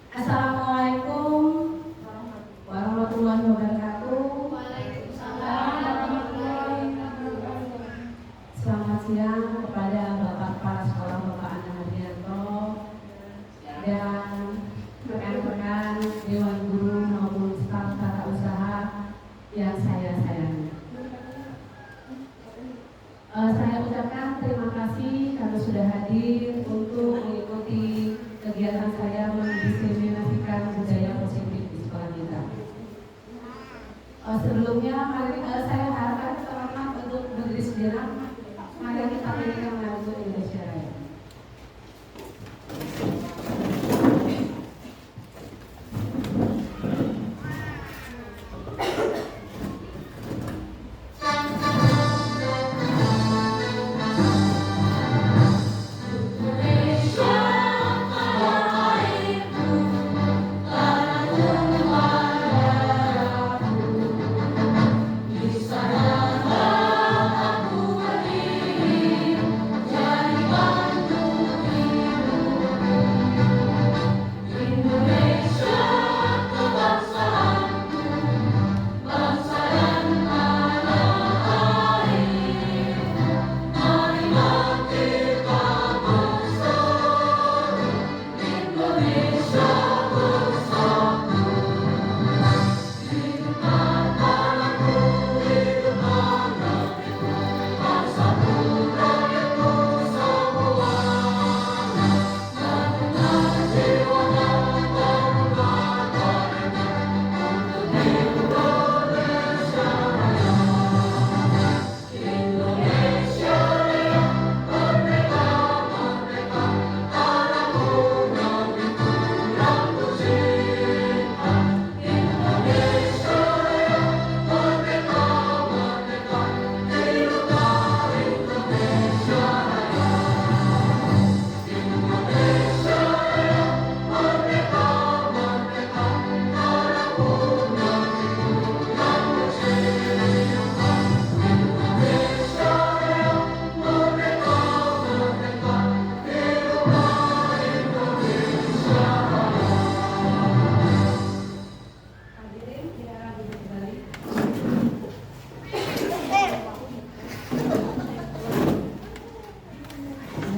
Assalamualaikum warahmatullahi wabarakatuh. Waalaikumsalam warahmatullahi wabarakatuh. Selamat siang kepada Bapak Kepala Sekolah Bapak Ana Hardianto dan rekan-rekan Dewan Guru maupun staf tata usaha yang saya sayangi. Saya ucapkan terima kasih karena sudah hadir untuk mengikuti kegiatan saya mendiseminasikan budaya positif di sekolah kita. Sebelumnya, mari saya harapkan teman-teman untuk berdiri sejenak. Mari kita berikan lagu Indonesia Raya.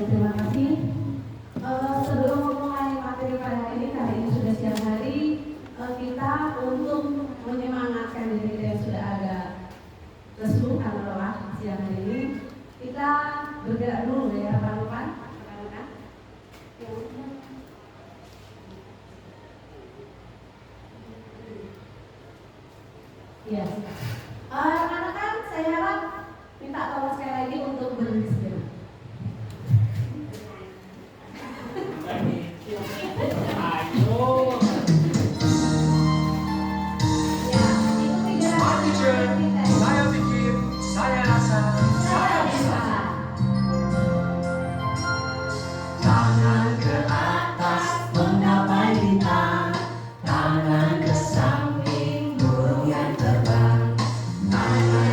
Terima kasih. Sebelum memulai materi pada hari ini sudah siang hari, kita untuk menyemangatkan diri kita yang sudah agak lesu karena lelah siang hari ini, kita bergerak dulu ya rekan-rekan. Ya, rekan-rekan, saya harap minta tolong sekali lagi untuk berdiri sejenak. Saya pikir, saya rasa, saya bisa. Tangan ke atas menggapai bintang, tangan ke samping burung yang terbang, tangan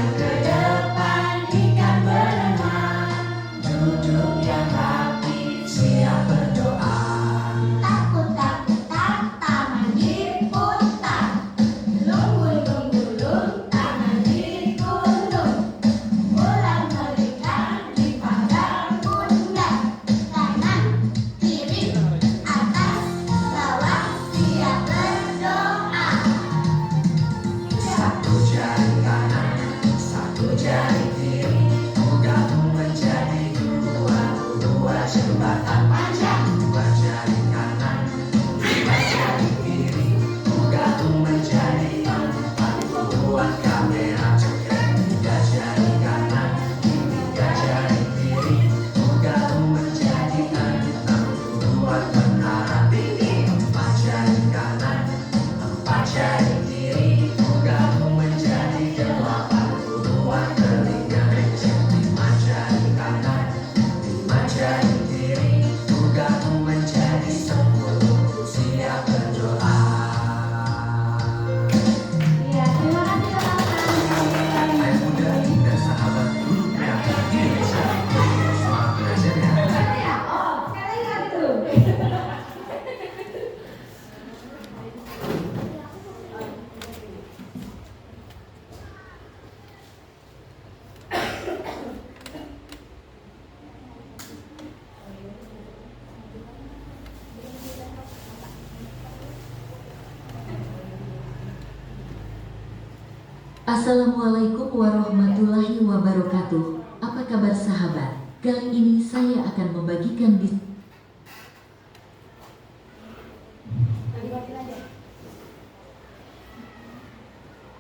Assalamualaikum warahmatullahi wabarakatuh. Apa kabar sahabat? Kali ini saya akan membagikan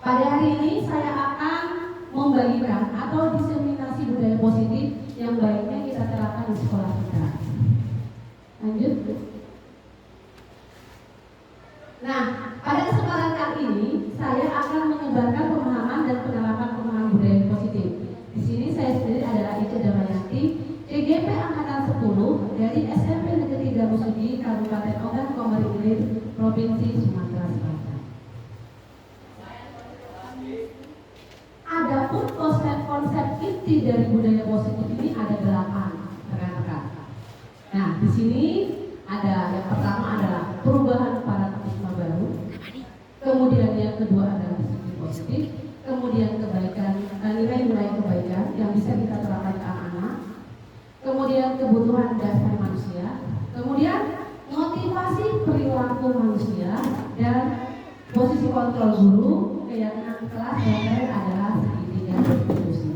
Pada hari ini saya akan membagikan atau diseminasi budaya positif yang baiknya kita terapkan di sekolah kita. Lanjut. Nah, pada kesempatan kali ini saya akan menyebarkan pemahaman dan penerapan pemahaman budaya positif. Di sini saya sendiri adalah Ica Damayanti, CGP Angkatan 10 dari SMP Negeri 3 Musudi, Kabupaten Ogan Komering Ilir, Provinsi Sumatera Selatan. Adapun konsep inti dari budaya positif ini ada 8 rekan-rekan. Nah, di sini ada yang pertama adalah perubahan paradigma baru. Kemudian yang kedua adalah disiplin positif. Kemudian kebaikan, nilai-nilai kebaikan yang bisa kita terapkan ke anak-anak. Kemudian kebutuhan dasar manusia. Kemudian motivasi perilaku manusia dan posisi kontrol guru, keyakinan kelas dan lain adalah segitiga institusi.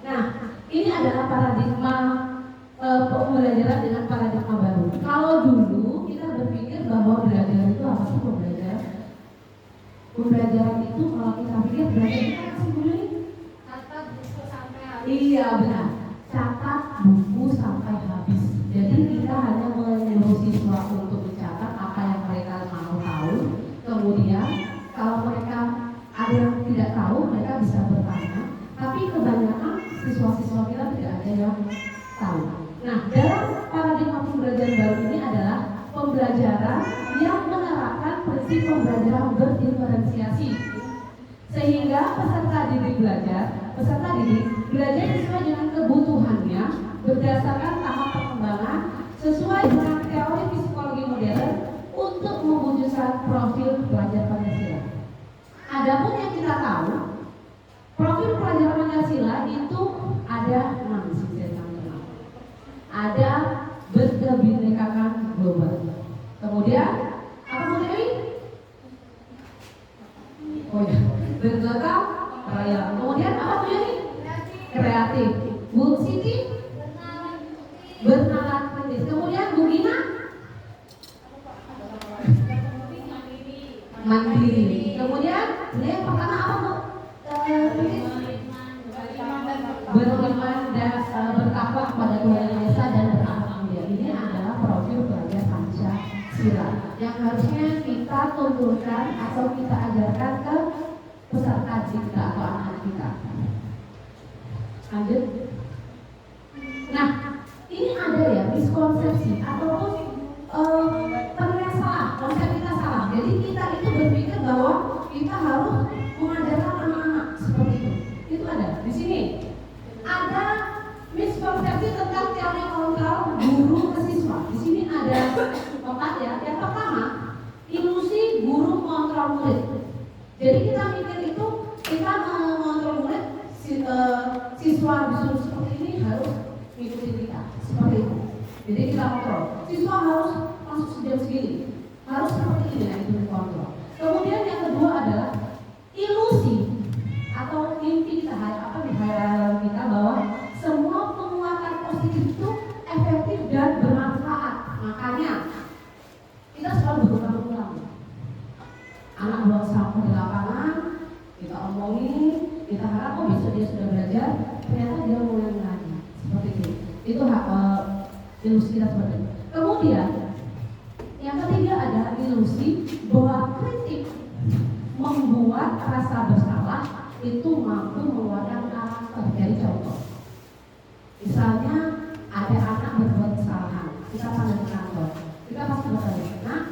Nah, ini adalah paradigma pembelajaran dengan paradigma baru. Kalau dulu kita berpikir bahwa belajar itu apa sih pembelajaran? Pembelajaran itu kalau kita pikir belajar itu apa sih Bu? Catat buku sampai habis. Iya benar, catat buku sampai habis. Jadi kita hanya menyuruh siswa untuk mencatat apa yang mereka mau tahu. Kemudian kalau mereka ada yang tidak tahu, mereka bisa bertanya. Tapi kebanyakan siswa-siswa kita tidak ada yang tahu. Nah, dalam paradigma pembelajaran baru ini adalah pembelajaran yang menerapkan prinsip pembelajaran berdiferensiasi. Sehingga peserta didik belajar sesuai dengan kebutuhannya berdasarkan tahap perkembangan sesuai dengan teori psikologi modern untuk mewujudkan profil pelajar Pancasila. Adapun yang kita tahu, profil pelajar Pancasila itu ada 6 sisi. Ada berkebinekaan global. Kemudian apa Bu Dewi? Oh ya, bergagap raya. Kemudian apa Bu Dewi? Kreatif. Bu Siti? Bernalar kritis. Kemudian Bu Gina? Mandiri. Kemudian yang pertama apa Bu? Beriman dan bertakwa kepada Tuhan Yang Esa dan berakhlak mulia. Ini adalah profil pelajar Pancasila yang harusnya kita tunturkan atau kita ajarkan ke peserta kita atau anak kita. Lanjut. Nah, ini ada ya miskonsepsi ataupun penilaian salah, konsep kita salah. Jadi kita itu berpikir bahwa kita harus mengajarkan anak-anak seperti itu. Itu ada di sini. Ada miskonsepsi tentang teori kontrol guru ke siswa. Di sini ada 4 ya. Yang pertama, ilusi guru mengontrol murid. Jadi kita mikir itu kita mengontrol murid, siswa disuruh seperti ini harus mengikuti kita seperti itu. Jadi kita kontrol. Siswa harus masuk sejam segini, harus seperti ini, nah itu dikontrol. Kemudian yang kedua adalah ilusi atau mimpi kita di hayalan kita bahwa semua penguatan positif itu efektif dan bermanfaat. Makanya kita selalu berulang-ulang. Anak buang sampah di lapangan, kita omongin, kita harap besok dia sudah belajar, ternyata dia mulai lagi seperti itu. Itu ilusi kita seperti itu. Kemudian yang ketiga adalah ilusi bahwa kritik membuat rasa bersalah itu mampu mengeluarkan karakter. Jadi contoh, misalnya ada anak berbuat kesalahan, kita panggil ke kantor, kita pasti bertanya, nah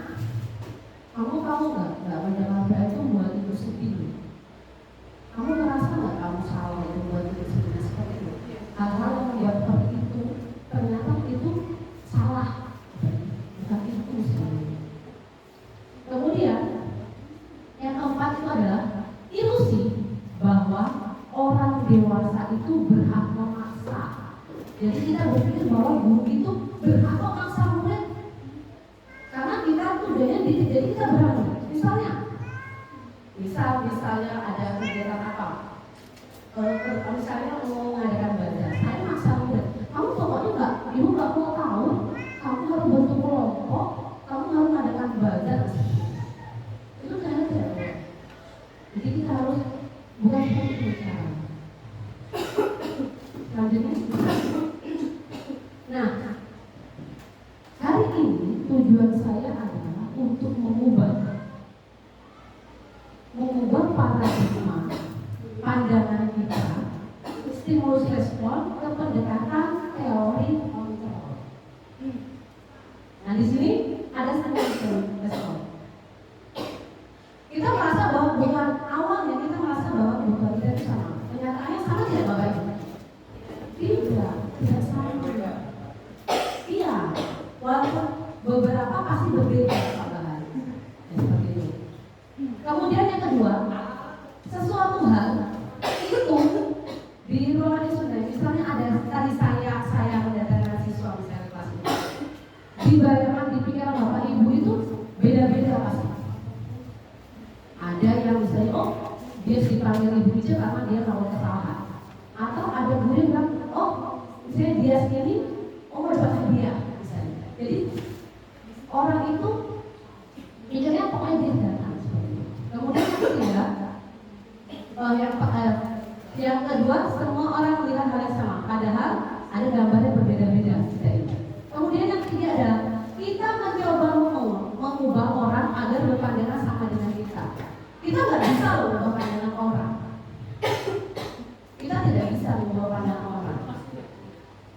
kamu nggak mendengar itu buat itu sedih? Kamu merasa nggak kamu salah itu buat itu sedih seperti itu? Hal-hal yang membuat seperti itu ternyata itu salah, bukan itu sebenarnya. Kemudian yang keempat itu adalah ilusi bahwa orang dewasa itu berhak memaksa. Jadi kita berpikir bahwa guru itu berhak memaksa murid. Karena kita berani. Misalnya ada kegiatan apa? Kalau misalnya mau mengadakan bazar, saya maksa murid, kamu pokoknya ibu nggak mau tahu, kamu harus bentuk kelompok, kamu harus mengadakan bazar. Itu saya tidak boleh. Jadi kita harus bukan seperti itu sekarang. Selanjutnya, nah hari ini tujuan saya adalah untuk mengubah paradigma pandangan kita, stimulus respon ke pendekatan teori kontrol. Nah di sini ada stimulus respon. Kita merasa bahwa bukan awalnya kita merasa bahwa bukan kita itu sama. Kenyataannya sama tidak Bapak Ibu? Tidak sama. Iya, walaupun beberapa pasti berbeda Pak Bahar. Seperti itu. Kemudian yang kedua, sesuatu hal itu di ruangan Sunda, misalnya ada tadi saya mendatangkan siswa misalnya kelas ini, di bayangan di pikiran Bapak Ibu itu beda-beda pasti. Ada yang misalnya dia dipanggil ibu aja karena dia melakukan kesalahan, atau ada guru yang bilang misalnya dia sini mau dapat hadiah misalnya. Jadi orang itu pikirnya pokoknya dia datang seperti itu. Kemudian yang ketiga, yang kedua, semua orang melihat hal yang sama, padahal ada gambarnya berbeda-beda. Kemudian yang ketiga adalah kita mencoba mengubah orang agar berpandangan sama dengan kita. Kita nggak bisa mengubah pandangan orang. Kita tidak bisa mengubah pandangan orang.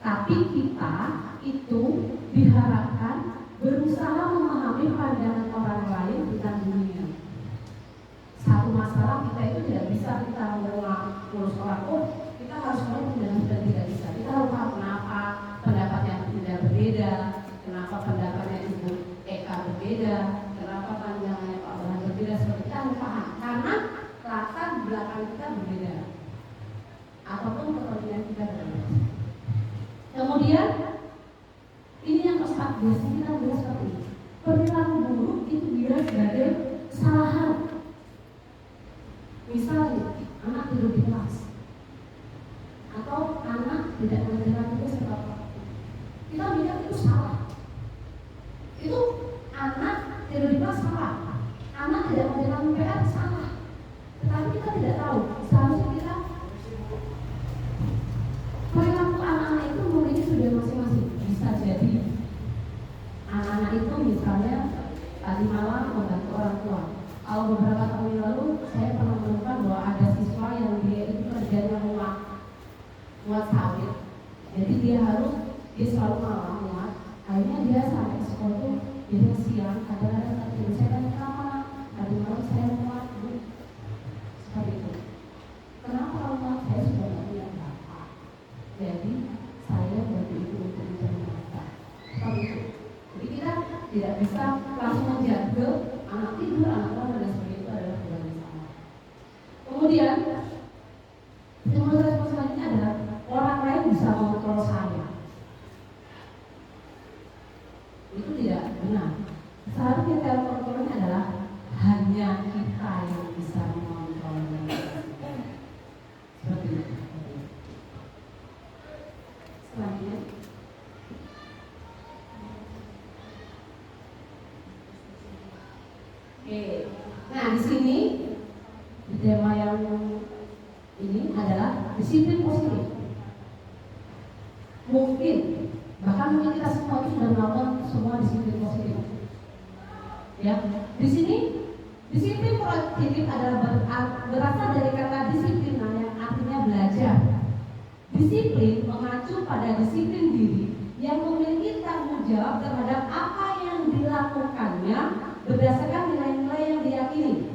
Tapi kita itu diharapkan berusaha memahami pandangan orang lain tentang dunia. Satu masalah kita itu tidak bisa kita ngurus orang, kita harus mulai dan tidak bisa. Kita harus tahu kenapa pendapatnya tidak berbeda, kenapa pendapatnya Ibu Eka berbeda, kenapa pandangannya Pak Bahar berbeda. Seperti kita harus paham, karena latar belakang kita berbeda, ataupun kepentingan kita berbeda. Kemudian ini yang keempat, biasanya kita bilang seperti ini. Perilaku buruk itu dilihat sebagai kesalahan. Misalnya, anak tidur di kelas, atau anak tidak mengerjakan tugas apa-apa, kita bilang itu salah. Itu anak tidur di kelas salah, anak tidak mengerjakan PR salah. Tetapi kita tidak tahu, seharusnya kita perilaku anak-anak itu memiliki tujuan masing-masing. Bisa jadi anak-anak itu misalnya tadi malam membantu orang tua. Kalau beberapa tahun lalu saya pernah menemukan bahwa ada siswa yang dia itu kerjanya muat sawit. Jadi dia selalu malam muat. Akhirnya dia sampai sekolah tuh dia siang. Kadang-kadang tertidur saya tanya kenapa? Tadi malam saya muat. Seperti itu. Kenapa kalau muat? Saya sudah tidak punya bapak. Jadi saya bantu ibu untuk mencari bapak. Seperti itu. Jadi kita tidak bisa langsung menjaga anak tidur, anak bangun dan sebagainya. Itu adalah hal yang sama. Kemudian stimulus respon selanjutnya adalah orang lain bisa mengontrol saya. Itu tidak benar. Seharusnya teori kontrolnya adalah hanya kita yang bisa mengontrolnya. Seperti itu. Selanjutnya. Nah di sini tema yang ini adalah disiplin positif. Mungkin bahkan kita semua itu sudah melakukan semua disiplin positif. Ya, di sini disiplin positif adalah berasal dari kata disiplin yang artinya belajar. Disiplin mengacu pada disiplin diri yang memiliki tanggung jawab terhadap apa yang dilakukannya berdasarkan nilai-nilai yang diyakini.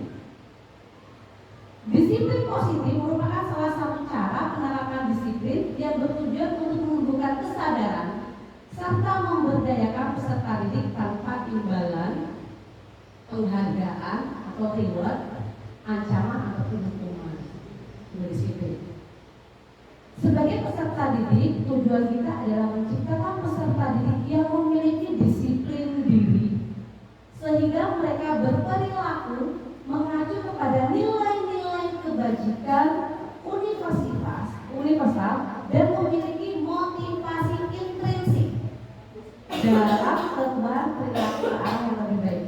Disiplin positif merupakan salah satu cara penerapan disiplin yang bertujuan untuk menumbuhkan kesadaran serta memberdayakan peserta didik tanpa imbalan, penghargaan atau reward, ancaman ataupun hukuman. Disiplin. Sebagai peserta didik, tujuan kita adalah menciptakan peserta didik yang memiliki disiplin diri, sehingga mereka dalam perubahan perilaku ke arah yang lebih baik.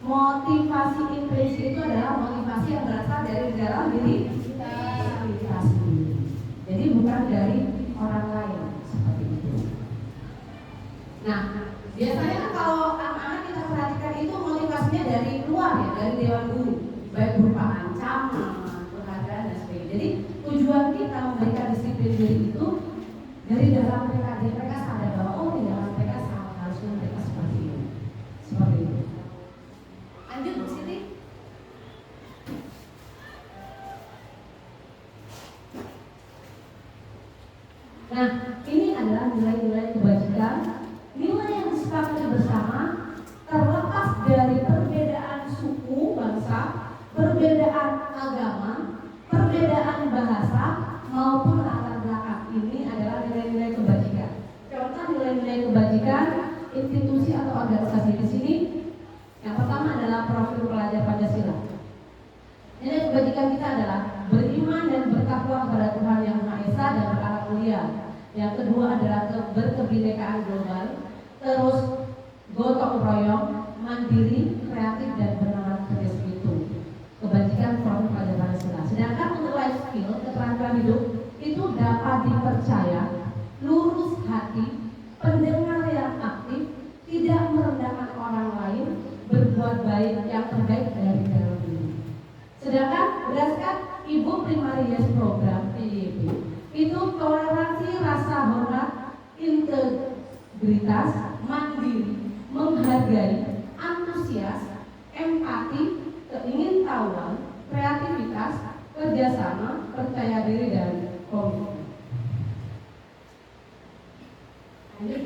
Motivasi intrinsik itu adalah motivasi yang berasal dari dalam diri kita sendiri. Jadi bukan dari orang lain seperti itu. Nah, biasanya kan kalau anak-anak kita perhatikan itu motivasinya dari luar ya, dari dewan guru, baik berupa ancaman, penghargaan dan sebagainya. Jadi tujuan kita memberikan disiplin diri itu dari dalam mereka, mereka sadar bahwa oh di dalam mereka harusnya mereka seperti itu, seperti itu. Lanjut Bu Siti. Nah, ini adalah nilai-nilai kebajikan, nilai yang disepakati bersama, terlepas dari perbedaan suku, bangsa, perbedaan agama, perbedaan bahasa, maupun latar belakang. Ini adalah nilai-nilai kebajikan. Contoh nilai-nilai kebajikan institusi atau organisasi di sini. Yang pertama adalah profil pelajar Pancasila. Nilai kebajikan kita adalah beriman dan bertakwa kepada Tuhan Yang Maha Esa dan berakhlak mulia. Yang kedua adalah berkebinekaan global, terus gotong royong, mandiri, kreatif dan bernalar kerja sekutu. Kebajikan profil pelajar Pancasila. Sedangkan untuk life skill, keterampilan hidup itu dapat dipercaya, lurus hati, pendengar yang aktif, tidak merendahkan orang lain, berbuat baik yang terbaik dari dalam diri. Sedangkan berdasarkan Ibu Primarias Program PYP itu toleransi, rasa hormat, integritas, mandiri, menghargai, antusias, empati, keingintahuan, kreativitas, kerjasama, percaya diri dan komitmen. Lanjut.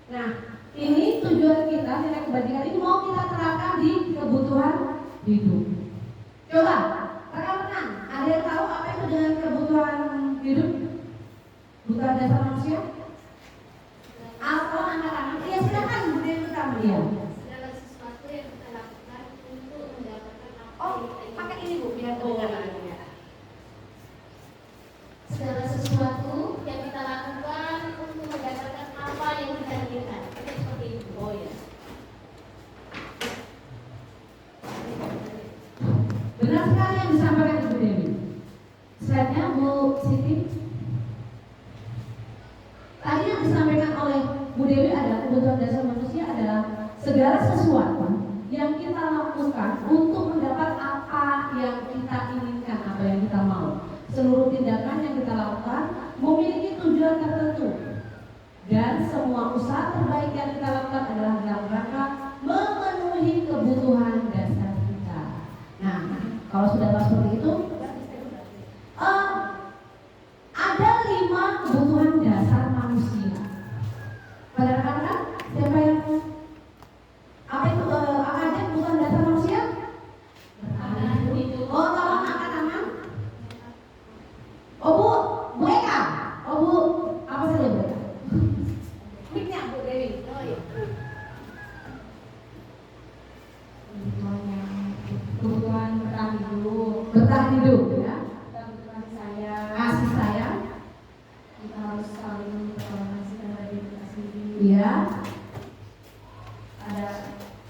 Nah, ini tujuan kita, nilai kebajikan ini mau kita terapkan di kebutuhan hidup. Coba, rekan-rekan, ada yang tahu apa itu dengan kebutuhan hidup? Kebutuhan dasar manusia? Atau anak-anak? Ya silakan, kemudian kita melihat. Segala sesuatu yang kita lakukan untuk mendapatkan apa Oh, yang kita inginkan. pakai ini Bu, biar kedengaran. Segala sesuatu yang kita lakukan untuk mendapatkan apa yang kita inginkan. Itu seperti itu. Oh ya. Benar sekali yang disampaikan Ibu Dewi. Slide-nya Bu Siti. Tadi yang disampaikan oleh Bu Dewi adalah kebutuhan dasar manusia adalah segala sesuatu yang kita lakukan untuk mendapat apa yang kita inginkan, apa yang kita mau. Seluruh tindakan yang kita lakukan memiliki tujuan tertentu, dan semua usaha terbaik yang kita lakukan adalah dalam rangka memenuhi kebutuhan dasar kita. Nah, kalau sudah tahu seperti itu, ada 5 kebutuhan dasar manusia. Pada rekan-rekan, siapa yang apa itu apa aja kebutuhan dasar manusia? Bertahan hidup. Oh, tolong angkat tangan. Oh Bu Eka. Oh Bu, apa saja Bu Eka? Mic-nya Bu Dewi. Oh iya. Kebutuhan bertahan hidup. Bertahan hidup ya. Kebutuhan saya. Kasih sayang. Kita harus saling bertoleransi terhadap diri kita sendiri. Iya. Ada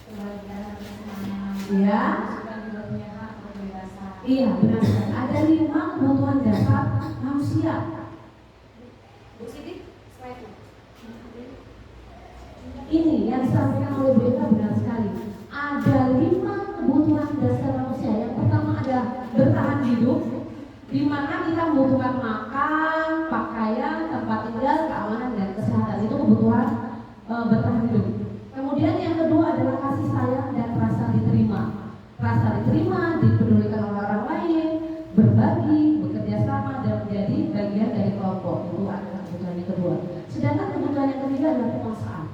kebahagiaan dan kesenangan. Iya. Kita juga punya hak kebebasan. Iya benar sekali. Ada 5 kebutuhan dasar manusia. Bu Siti, slide-nya. Ini yang disampaikan oleh Bu Eka benar sekali. Ada 5 kebutuhan dasar manusia. Yang pertama ada bertahan hidup, di mana kita membutuhkan makan, pakaian, tempat tinggal, keamanan dan kesehatan. Itu kebutuhan bertahan hidup. Kemudian yang kedua adalah kasih sayang dan rasa diterima. Rasa diterima, dipedulikan oleh orang lain, berbagi, bekerja sama dan menjadi bagian dari kelompok. Itu adalah kebutuhan yang kedua. Sedangkan kebutuhan yang ketiga adalah penguasaan.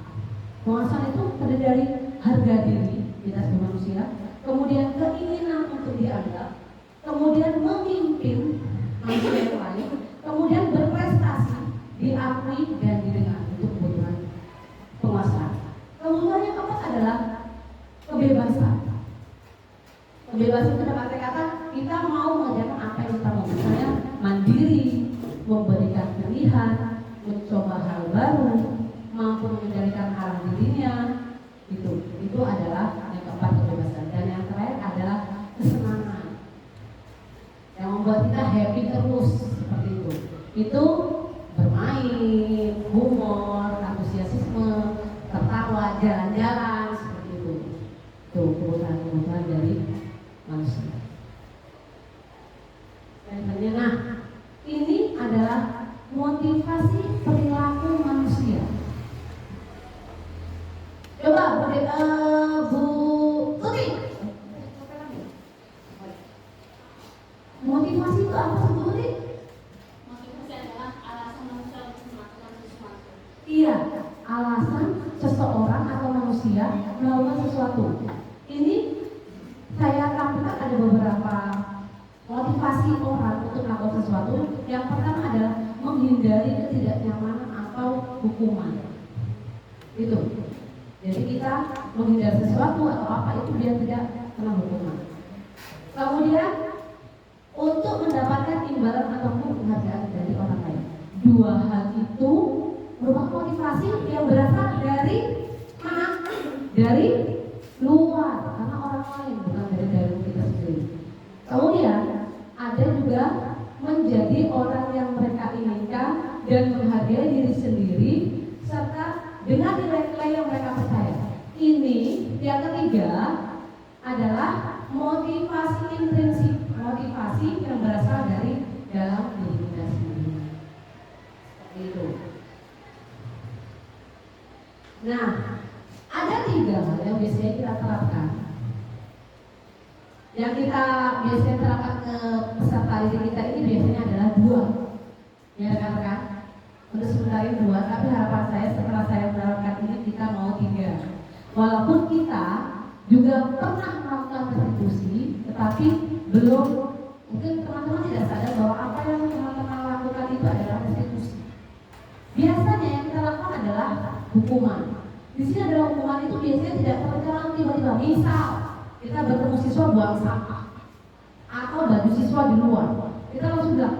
Penguasaan itu terdiri dari harga diri kita sebagai manusia, kemudian keinginan untuk dianggap, kemudian memimpin manusia yang lain, kemudian berprestasi, diakui dan didengar. Itu kebutuhan penguasaan. Kebutuhan yang keempat adalah kebebasan. Kebebasan itu dapat kata kita mau mengerjakan apa yang kita mau, misalnya mandiri, memberikan pilihan, mencoba hal baru, mampu mengendalikan arah dirinya. Itu adalah yang keempat, kebebasan. Dan yang terakhir adalah kesenangan yang membuat kita happy terus, seperti itu. Itu bermain, humor, antusiasme, tertawa, jalan-jalan, seperti itu. Itu kebutuhan-kebutuhan dari manusia. Nah, ini adalah motivasi perilaku manusia. Coba Bu Tuti. Motivasi itu apa sih, Bu Tuti? Motivasi adalah alasan manusia untuk melakukan sesuatu. Iya, alasan seseorang atau manusia melakukan sesuatu. Ini saya tampilkan ada beberapa motivasi orang untuk melakukan sesuatu. Yang pertama adalah menghindari ketidaknyamanan atau hukuman. Itu. Jadi kita menghindari sesuatu atau apa itu biar tidak kena hukuman. Kemudian untuk mendapatkan imbalan ataupun penghargaan dari orang lain. Dua hal itu merupakan motivasi yang berasal dari mana? Dari luar, karena orang lain, bukan dari dalam kita sendiri. Kemudian ada juga menjadi orang yang mereka inginkan dan menghargai diri sendiri serta dengan nilai-nilai yang mereka percaya. Ini yang ketiga adalah motivasi intrinsik, motivasi yang berasal dari dalam diri kita sendiri. Seperti itu. Nah, ada tiga hal yang biasanya kita terapkan. Yang kita biasanya terapkan ke peserta didik kita ini biasanya adalah dua. Ya rekan-rekan, untuk sementara ini dua, tapi harapan saya setelah saya menerapkan ini kita mau tiga. Walaupun kita juga pernah melakukan restitusi, tetapi belum, mungkin teman-teman tidak sadar bahwa apa yang teman-teman lakukan itu adalah restitusi. Biasanya yang kita lakukan adalah hukuman. Di sini adalah hukuman itu biasanya tidak terencana tiba-tiba. Misal kita bertemu siswa buang sampah atau baju siswa di luar, kita langsung bilang,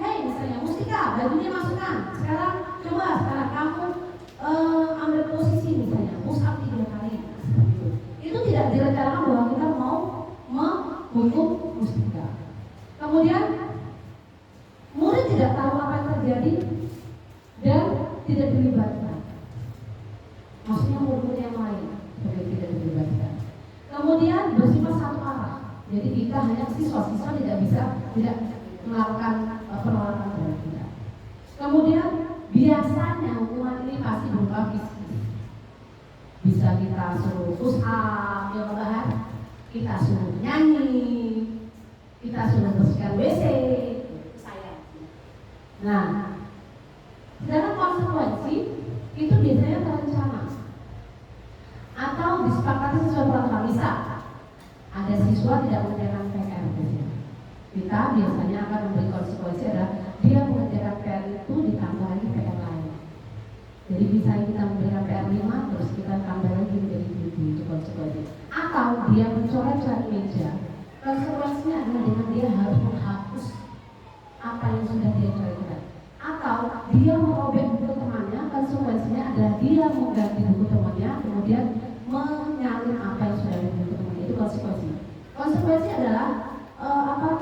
hei misalnya Mustika, bajunya masukkan. Sekarang kamu ambil posisi misalnya, push up 3 kali. Itu tidak direncanakan bahwa kita mau menghukum Mustika. Kemudian murid tidak tahu apa yang terjadi dan tidak dilibatkan. Maksudnya murid yang lain tidak dilibatkan. Kemudian bersifat satu arah. Jadi kita hanya siswa tidak melakukan penolakan terhadap kita. Kemudian biasanya hukuman ini pasti berupa fisik. Bisa kita suruh push up, ya bahan, kita suruh nyanyi, kita suruh bersihkan WC. Saya. Nah, dalam konsekuensi itu biasanya terencana atau disepakati sesuai peraturan. Misal ada siswa tidak mengerjakan PR, kita biasanya akan memberi konsekuensi adalah dia mengerjakan PR itu ditambah lagi PR lain. Jadi bisa kita memberikan PR 5 terus kita tambah lagi menjadi 7, itu konsekuensi. Atau dia mencoret-coret meja, konsekuensinya adalah dengan dia harus menghapus apa yang sudah dia coret-coret. Atau dia merobek buku temannya, konsekuensinya adalah dia mengganti buku temannya, kemudian menyalin apa yang sudah ada di buku temannya. Itu konsekuensi. Konsekuensi adalah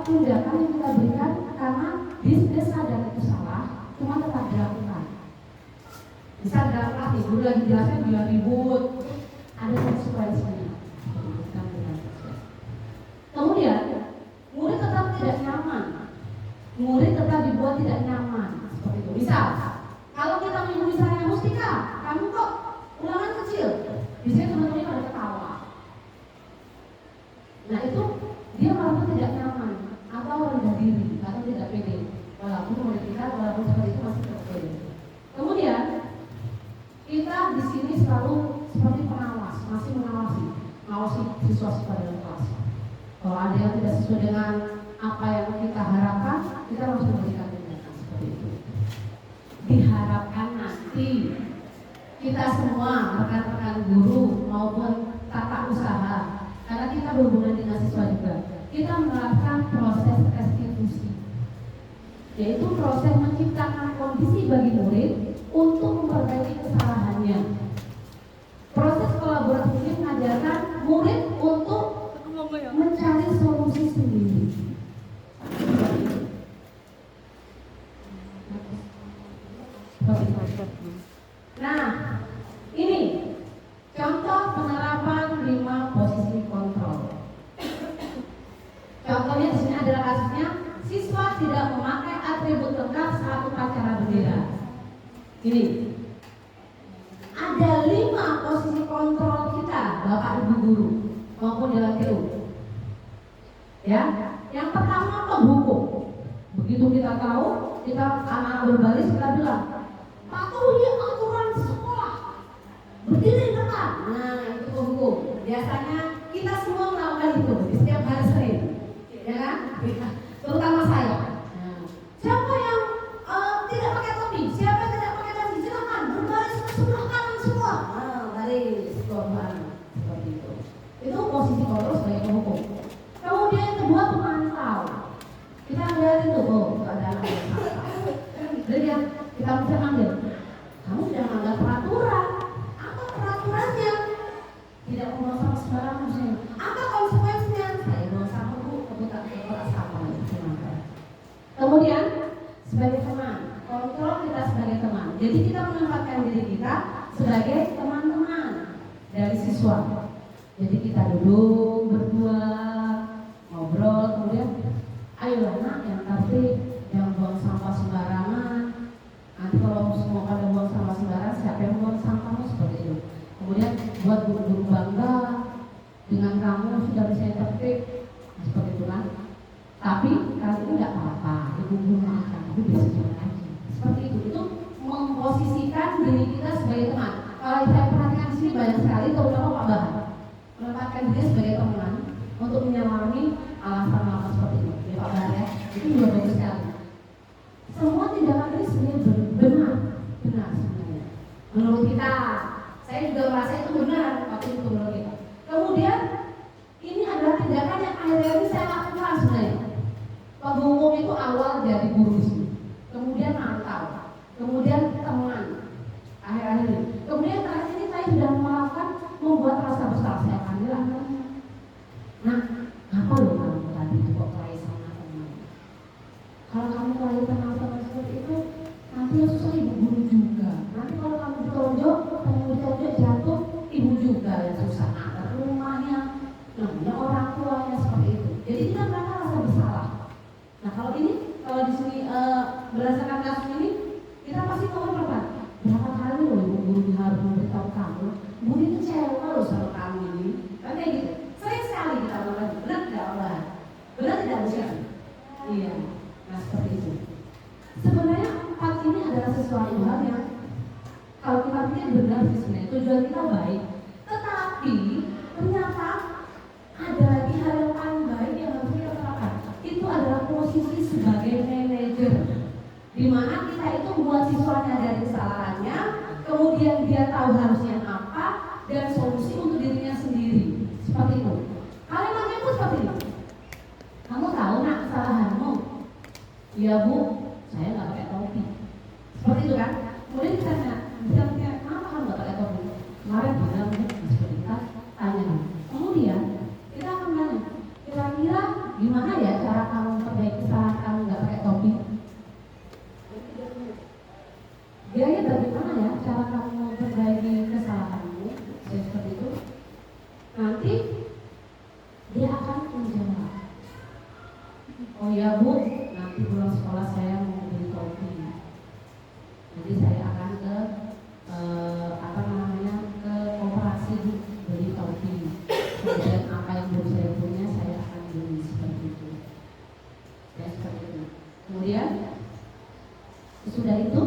tindakan yang kita berikan karena dia sadar itu salah, cuma tetap dilakukan. Misal dalam kelas guru lagi jelasnya dia ribut, ada konsekuensinya. Kemudian murid tetap tidak nyaman, murid tetap dibuat tidak nyaman. Seperti itu. Misal kalau kita menyebut misalnya Mustika, kamu kok ulangan kecil, biasanya teman-teman pada ketawa. Nah itu dia merasa tidak nyaman atau rendah diri atau tidak pede, walaupun murid kita walaupun seperti itu masih tidak pede. Kemudian kita di sini selalu seperti pengawas, masih mengawasi siswa-siswa dalam kelas. Kalau ada yang tidak sesuai dengan apa yang kita harapkan, kita harus memberikan tindakan seperti itu. Diharapkan nanti kita semua rekan-rekan guru maupun tata usaha, karena kita berhubungan dengan siswa juga, kita menerapkan proses restitusi. yaitu proses menciptakan kondisi bagi murid untuk memperbaiki kesalahannya. Proses kolaborasi ini mengajarkan murid untuk mencari solusi sendiri. Nah, ini contoh penerapan 5 posisi kontrol. Contohnya di sini adalah kasusnya siswa tidak memakai atribut lengkap saat upacara bendera. Ini ada 5 posisi kontrol kita, Bapak Ibu guru maupun dalam TU. Ya, yang pertama penghukum. Begitu kita tahu, kita anak berbaris kita bilang, patuhi aturan sekolah, berdiri depan. Nah, itu penghukum. Biasanya kita semua melakukan itu di setiap hari Senin, ya kan? Terutama saya. Nah, siapa yang tidak pakai topi? Siapa yang tidak pakai topi? Silakan berbaris ke sebelah kanan semua. Nah, baris korban seperti itu. Itu posisi kontrol sebagai penghukum. Kemudian yang kedua pemantau. Kita lihat itu, ada anak yang salah. Lihat, kita bisa ambil. Kamu sudah melanggar peraturan. Apa peraturannya? Tidak membuang sampah sembarangan. Apa konsekuensinya? Saya buang sampah bu, kotak sampah. Kemudian sebagai teman, kontrol kita sebagai teman. Jadi kita menempatkan diri kita sebagai teman-teman dari siswa. Jadi kita duduk berdua, ngobrol, kemudian ayolah nak yang tertib, yang buang sampah sembarangan. Nanti kalau semua pada buang sampah sembarangan, siapa yang buang sampahmu seperti itu. Kemudian buat guru-guru bangga dengan kamu sudah bisa tertib, seperti itu kan. Tapi kali ini nggak apa-apa, ibu guru maafkan, tapi besok lagi. Seperti itu memposisikan diri kita sebagai teman. Kalau saya perhatikan di sini banyak sekali, terutama Pak Bahar, menempatkan diri sebagai teman untuk menyelami alasan-alasan seperti itu. Ya Pak Bahar ya, itu juga bagus sekali. Semua tindakan ini sebenarnya benar sebenarnya. Menurut kita, saya juga merasa itu benar waktu itu menurut kita. Kemudian ini adalah tindakan yang akhirnya ini saya lakukan sebenarnya. Penghukum itu awal jadi guru di sini, kemudian mantau, kemudian teman, akhir-akhir ini. Kemudian terakhir ini saya sudah melakukan membuat rasa bersalah. Saya akan bilang, nah, apa loh kamu tadi itu kok kelahi sama teman? Kalau kamu kelahi teman-teman seperti itu, nanti yang susah ibu guru juga. Nanti kalau kamu ditonjok, kamu ditonjok jatuh, ibu juga yang susah. Nah, rumahnya, namanya orang tuanya seperti itu. Jadi kita merasa rasa bersalah. Nah kalau di sini berdasarkan kasus ini, kita pasti tahu berapa kali loh ibu guru harus memberitahu kamu, Budi kecewa loh sama kamu ini, kan kayak gitu. Sering sekali kita melakukan, benar tidak Allah? Benar tidak Ustaz? Iya, nah seperti itu. Sebenarnya 4 ini adalah sesuatu hal yang kalau kita pikir benar sih sebenarnya tujuan kita baik, tetapi ternyata ada lagi hal yang paling baik yang harus kita terapkan. Itu adalah posisi sebagai manajer, di mana kita itu buat siswanya dari kesalahannya, kemudian dia tahu harusnya apa dan solusi untuk dirinya sendiri. Seperti itu. Kalimatnya itu seperti ini. Kamu tahu nak kesalahanmu? Iya bu, saya nggak pakai topi. Seperti itu kan? Kemudian kita tanya, kenapa kamu nggak pakai topi? Kemarin bilang seperti kita tanya. Kemudian kita akan tanya, kira-kira gimana ya cara kamu memperbaiki kesalahan kamu nggak pakai topi? Kira-kira bagaimana ya cara kamu memperbaiki kesalahanmu? Seperti itu. Nanti dia akan menjawab, oh ya bu, nanti pulang sekolah saya mau beli topi. Jadi saya akan ke ke koperasi beli topi. Kemudian apa yang belum saya punya saya akan beli, seperti itu. Ya seperti itu. Kemudian sudah itu,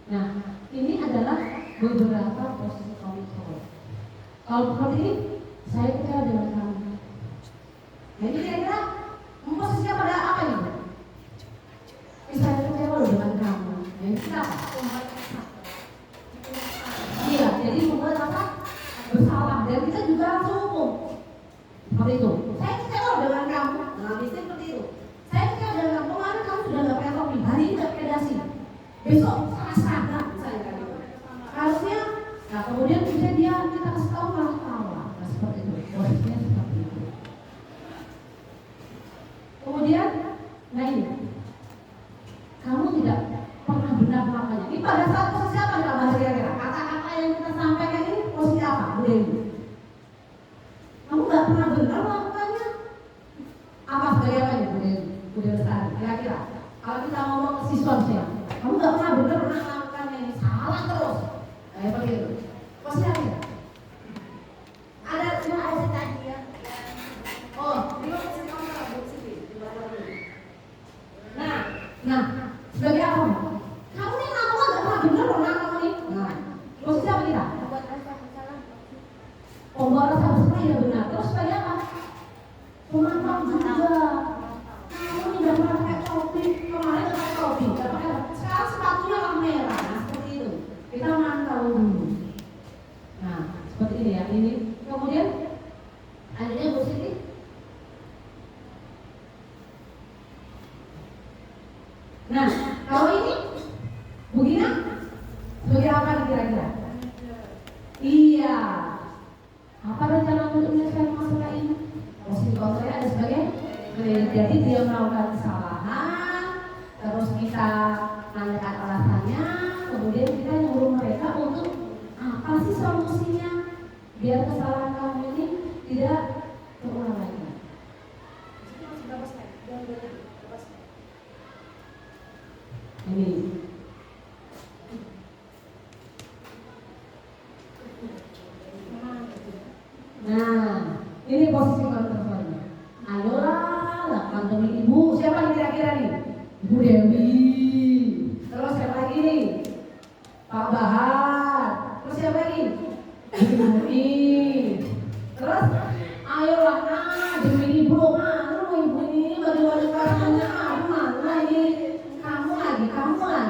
nah ini adalah beberapa posisi kontrol. Kalau seperti ini, saya percaya dengan kamu. Jadi kira-kira memposisikan pada apa ini? Saya percaya dengan kamu. Jadi kita iya, jadi membuat apa? Bersalah, dan kita juga langsung hukum. Seperti itu. Saya kecewa dengan kamu. Nah, biasanya seperti itu. Saya kecewa dengan kamu. Kemarin kamu sudah nggak pakai topi. besok salah sadar misalnya kan gitu. Harusnya, nah kemudian bisa dia kita kasih tahu malah ketawa. Nah seperti itu, posisinya seperti itu. Kemudian, nah ini, kamu tidak pernah benar melakukannya. Ini pada saat posisi apa nih Mbak kira-kira? Kata-kata yang kita sampaikan ini posisi apa, Bu Dewi? Kamu nggak pernah benar melakukannya? Apa sebagai apa nih Bu Dewi? Bu Dewi Lestari, kira-kira? Kalau kita ngomong ke siswa-siswa, kamu nggak pernah benar melakukannya ini, salah terus. Kayak begitu. Posisi apa ya? Ada tadi ya. Oh, ini posisi kamu Bu Siti. Nah, sebagai apa? Kamu ini ngaku nggak pernah benar loh kamu nih. Nah, posisi apa kita? Pembawa rasa bersalah ya benar. Terus sebagai apa? Pemantau juga. Kamu tidak pernah pakai topi. Kemarin pakai topi, tidak pakai. Sekarang sepatunya warna merah. Nah, seperti itu. Kita mantau dulu. Nah, seperti ini ya. Ini. Kemudian, akhirnya Bu Siti. Nah, kalau ini, Bu Gina, sebagai apa nih kira-kira? Iya. Apa rencana untuk menyelesaikan masalah ini? Posisi kontranya ada sebagai jadi dia melakukan kesalahan, terus kita nanyakan alasannya, kemudian kita nyuruh mereka untuk apa sih solusinya biar kesalahan kamu ini tidak terulang lagi. Ini. Nah, ini posisi kontrolnya. Ayolah, lakukan demi ibu. Siapa nih kira-kira nih? Ibu Dewi. Terus siapa lagi nih? Pak Bahar. Terus siapa lagi? Ibu Murni. Terus, ayolah demi ibu. Mana ibu ini bagi-bagi karannya? Mana ini? Kamu lagi ya, kalian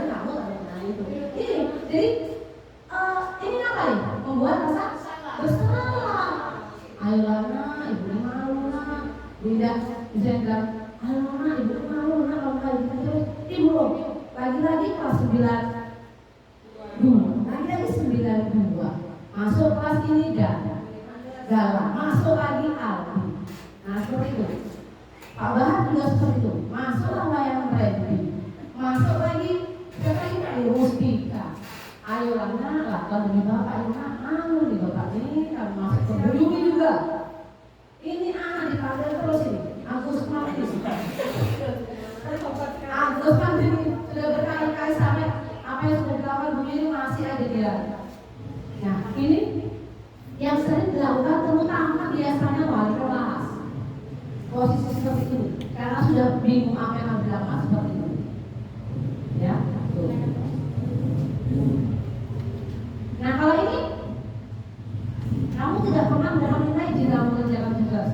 kamu lagi. Nah itu. Ini, jadi ini apa nih? Membuat rasa bersalah. Ayolah ibu ini malu tidak bisa bilang, ayolah ibu ini malu kalau kali kita terus ibu loh. Lagi-lagi kelas 9 lagi-lagi 92 masuk kelas ini Galang, masuk lagi Aldi. Nah seperti itu. Pak Bahar juga seperti itu. Masuk yang Randy, masuk lagi siapa ini? Mustika. Ayolah kalau di bapak ini malu di bapak ini kalau masuk ke Buyuni juga. Ini anak dipanggil terus ini. Agus Martin. Agus Martin sudah berkali-kali sampai apa yang sudah dilakukan Buyuni masih ada dia. Nah ini yang sering dilakukan terutama biasanya wali kelas. Posisi seperti ini karena sudah bingung apa yang harus dilakukan seperti itu. Ya, tuh. Nah kalau ini kamu tidak pernah mendapat nilai jika mengerjakan tugas.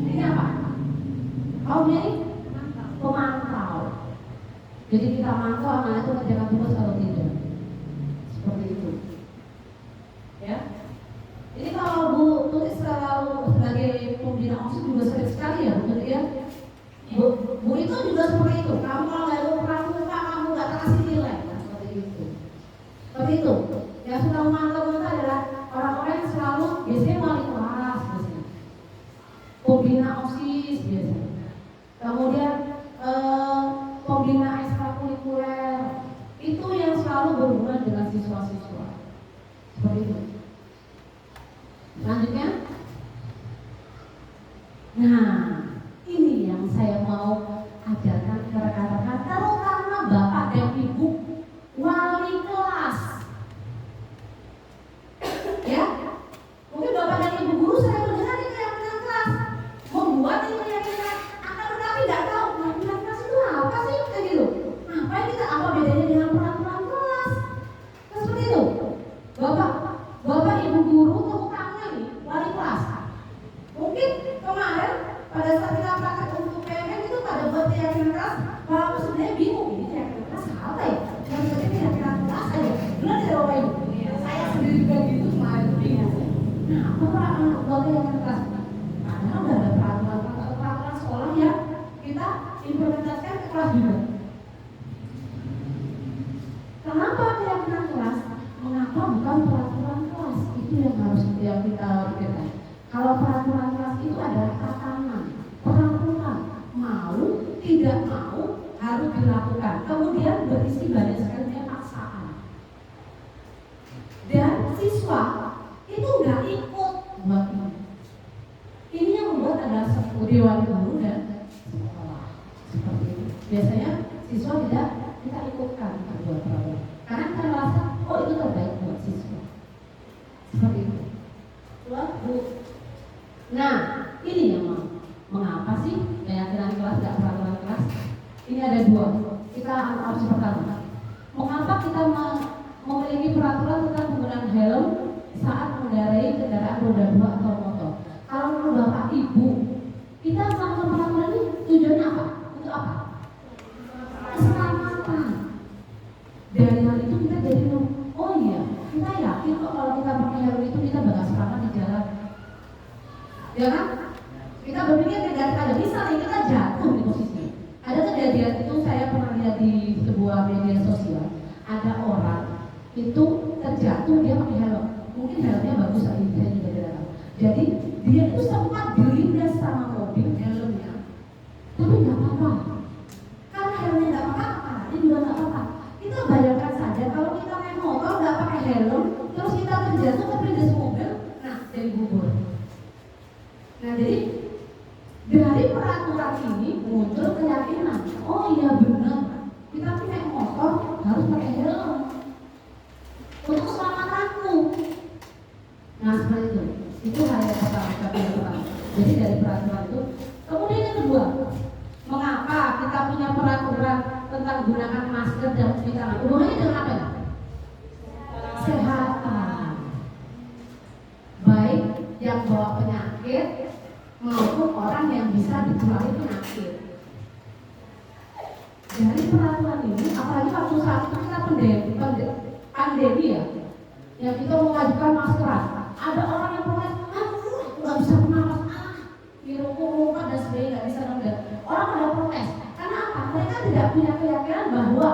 Ini apa? Kamu ini pemantau. Jadi kita mantau anak itu mengerjakan tugas atau tidak. Seperti itu. Ya. Ini kalau Bu Tuti selalu sebagai pembina OSIS juga sering sekali ya, betul ya? Bu itu juga seperti itu. Kamu kalau nggak ada pramuka, kamu nggak kasih nilai, nah, seperti itu. Seperti itu. Yang sudah memantau itu adalah orang-orang yang selalu biasanya wali kelas, biasanya pembina OSIS biasanya. Kemudian pembina ekstrakurikuler itu yang selalu berhubungan dengan siswa-siswa. Seperti itu. Selanjutnya, nah ini yang saya mau ajarkan ke rekan-rekan, terutama bapak dan ibu wali kelas. Ya, mungkin bapak dan ibu guru saya mendengar ini pimpinan kelas membuat ini pimpinan, akan tetapi tidak tahu pimpinan kelas itu apa sih kayak gitu. Apa ini apa bedanya dengan peraturan kelas? Seperti itu, bapak ibu guru terutama nih wali kelas. Mungkin kemarin pada saat kita pakai untuk PMN itu pada buat keyakinan kelas, walaupun sebenarnya bingung ini keyakinan kelas apa ya? Yang sebenarnya keyakinan kelas aja. Benar tidak bapak ibu? Saya sendiri juga gitu kemarin bingung. Nah, apa buat keyakinan kelas? Karena udah ada peraturan sekolah ya kita implementasikan ke kelas kelas juga. Kenapa keyakinan kelas? Mengapa bukan peraturan kelas? Itu yang harus kita pikirkan. Kalau peraturan kelas itu adalah tatanan, peraturan, mau tidak mau harus dilakukan. Kemudian berisi banyak sekali paksaan. Dan siswa itu nggak ikut buat ini. Ini yang membuat ada dewan guru dan sekolah seperti itu. Biasanya siswa tidak kita ikutkan buat peraturan karena kita merasa oh itu terbaik buat siswa. Seperti itu. Bu. Nah, ini yang mengapa sih keyakinan kelas nggak peraturan kelas? Ini ada dua. Kita opsi pertama. Mengapa kita memiliki peraturan tentang penggunaan helm saat mengendarai kendaraan roda 2 atau motor? Kalau menurut Bapak Ibu, kita melakukan peraturan ini tujuannya apa? Untuk apa? Keselamatan. Dari hal itu kita jadi oh iya, kita yakin kok kalau kita pakai helm itu kita bakal selamat di jalan. Ya kan? Kita berpikir tidak ada misalnya kita jatuh di posisi. Ada kejadian itu saya pernah lihat di sebuah media sosial. Ada orang itu terjatuh dia pakai helm. Mungkin helmnya bagus saya juga tidak tahu. Jadi dia itu sempat dilindas sama mobil helmnya. Tapi nggak apa-apa. Karena helmnya nggak apa-apa, ini juga nggak apa-apa. Kita bayangkan saja kalau kita naik motor nggak pakai helm, terus kita terjatuh terlindas mobil, nah jadi gugur. Nah jadi dari peraturan ini muncul keyakinan, oh iya benar, kita naik motor harus pakai helm untuk keselamatanku. Nah seperti itu hal yang pertama. Jadi dari peraturan itu, kemudian yang kedua, mengapa kita punya peraturan tentang gunakan masker dan cuci tangan? Hubungannya dengan apa? Kesehatan. Baik yang bawa penyakit maupun orang yang bisa ditulari penyakit. Dari peraturan ini, apalagi waktu saat itu kita pandemi ya, yang kita mewajibkan masker. Ada orang yang protes, nggak bisa bernapas, hirup-hirup dan sebagainya nggak bisa nonton. Orang pada protes. Karena apa? Mereka tidak punya keyakinan bahwa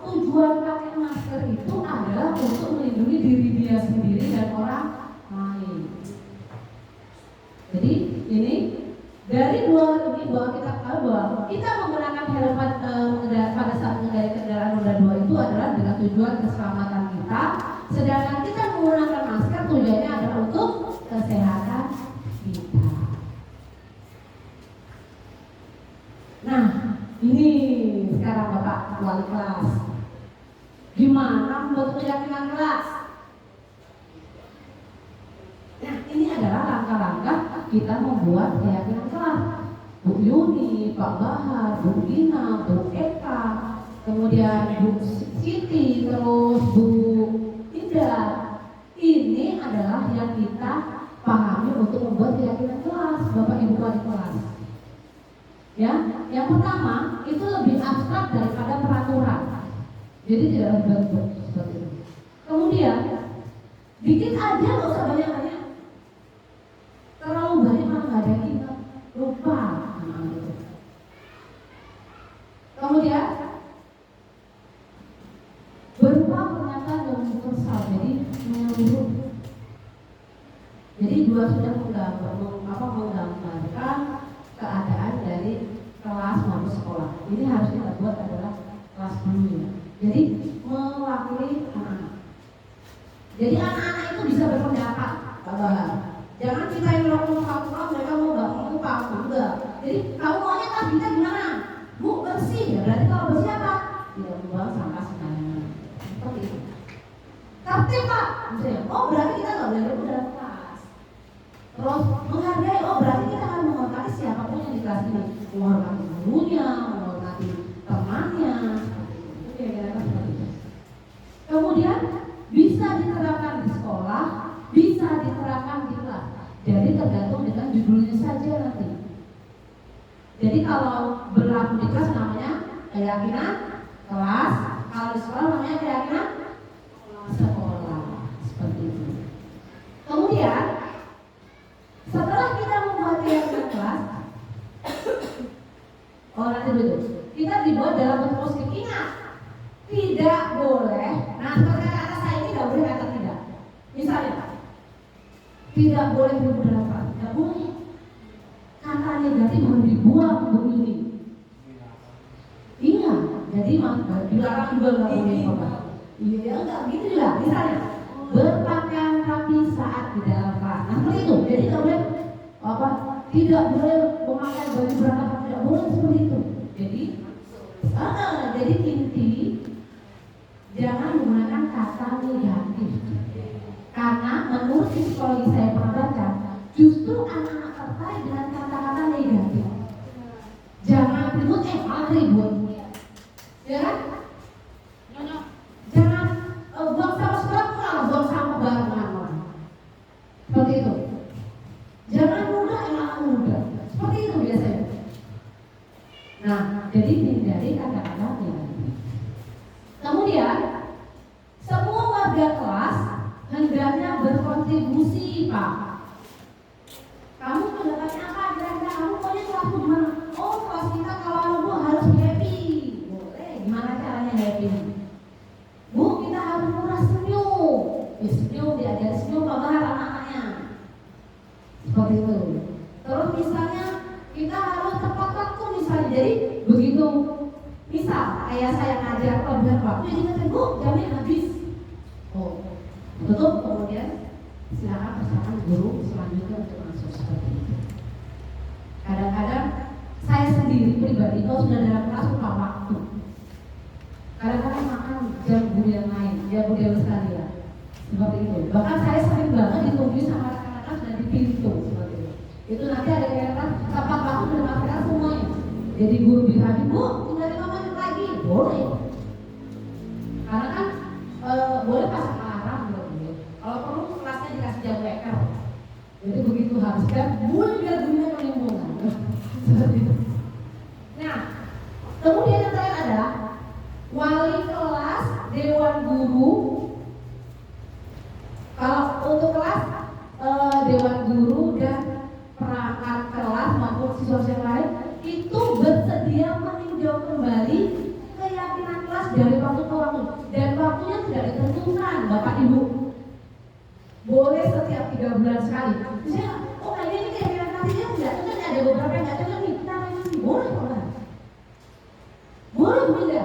tujuan pakai masker itu adalah untuk melindungi diri dia sendiri dan orang lain. Jadi ini dari dua ini bahwa kita tahu bahwa kita menggunakan helm pada saat mengendarai kendaraan roda 2 itu adalah dengan tujuan keselamatan kita, sedangkan kita menggunakan masker tujuannya adalah untuk kesehatan kita. Nah, ini sekarang Bapak wali kelas. Gimana membuat keyakinan kelas? Nah, ini adalah langkah-langkah kita membuat keyakinan kelas. Bu Yuni, Pak Bahar, Bu Dina, Bu Eka, kemudian Bu Siti, terus Bu Indah. Ini adalah yang kita pahami untuk membuat keyakinan kelas, Bapak Ibu wali kelas. Ya, yang pertama itu lebih abstrak daripada peraturan. Jadi tidak ribet seperti itu. Kemudian dikit aja nggak usah banyak-banyak. Terlalu banyak malah nggak ada yang ingat, lupa. Kemudian berupa pernyataan yang universal, jadi menyeluruh. Jadi dua sudah menggambarkan keadaan dari kelas maupun sekolah. Ini harus kita buat adalah kelas dulu ya. Jadi mewakili anak-anak. Jadi anak-anak itu bisa berpendapat, Pak Bahar. Jangan kita yang ngomong peraturan mereka mau nggak mau paham enggak. Jadi kamu maunya tas kita gimana? Bu bersih ya. Berarti kalau bersih apa? Tidak membuang sampah sembarangan. Seperti itu. Tertib Pak. Misalnya, oh berarti kita nggak boleh berebut dalam kelas. Terus menghargai, oh berarti kita akan menghormati siapapun yang di kelas ini, menghormati gurunya, menghormati temannya. Itu kira-kira seperti itu. Kemudian bisa diterapkan di sekolah, bisa diterapkan di kelas. Jadi tergantung dengan judulnya saja nanti. Jadi kalau berlaku di kelas namanya keyakinan kelas, kalau di sekolah namanya keyakinan sekolah. Seperti itu. Kemudian setelah kita membuat keyakinan kelas, nanti dulu kita dibuat dalam bentuk positif. Ingat, tidak boleh. Nah, seperti kata saya ini tidak boleh kata tidak. Misalnya, tidak boleh bertemu dalam kelas, tidak boleh. Kata negatif harus dibuang begini. Ingat, jadi dilarang juga nggak boleh coba. Iya, enggak gitu juga. Misalnya, berpakaian rapi saat di dalam kelas. Nah, seperti itu. Jadi tidak boleh tidak boleh memakai baju berantakan, tidak boleh seperti itu. Jadi inti jangan menggunakan kata negatif. Karena menurut psikologi saya pernah baca, justru anak-anak tertarik dengan kata-kata negatif. Jangan ribut, malah ribut. Ya kan? Jangan buang sampah sekolah, malah buang sampah barengan. Seperti itu. Jangan mudah, malah mudah. Seperti itu biasanya. Nah, jadi hindari kata-kata negatif. Kemudian, semua warga kelas hendaknya berkontribusi, Pak. Kamu pendapatnya apa? Kira-kira kamu pokoknya kelasmu gimana? Oh, kelas kita kalau Bu harus happy. Boleh, gimana caranya happy? Bu, kita harus murah senyum. Senyum, diajar senyum, Pak, anak-anaknya. Seperti itu. Terus misalnya kita harus tepat waktu misalnya. Jadi begitu. Misal ayah saya ngajar kelebihan waktu, jadi Bu, jamnya habis. Oh, tutup, kemudian silakan bersama guru selanjutnya untuk masuk seperti itu. Kadang-kadang saya sendiri pribadi kalau sudah dalam kelas lupa waktu. Kadang-kadang makan jam guru yang lain, jam guru yang sekalian. Seperti itu. Bahkan saya sering banget ditungguin sama anak-anak kelas dan di pintu seperti itu. Itu nanti ada yang kata tepat waktu bermasalah semuanya. Jadi guru bilang, Bu, tinggal 5 menit lagi, boleh. Karena kan boleh pasang alarm gitu. Kalau perlu kelasnya dikasih jam weker. Jadi begitu habiskan, boleh biar gurunya menimbulkan. Seperti itu. Nah, kemudian yang terakhir adalah wali kelas, dewan guru. Kalau untuk kelas, dewan guru dan perangkat kelas maupun siswa yang lain itu bersedia meninjau kembali keyakinan kelas dari waktu ke waktu, dan waktunya tidak ditentukan, Bapak Ibu. Boleh setiap 3 bulan sekali. Misalnya, oh kayaknya ini keyakinan kelasnya tidak cocok, ada beberapa yang tidak cocok nih, kita revisi. Boleh kok? Boleh beda.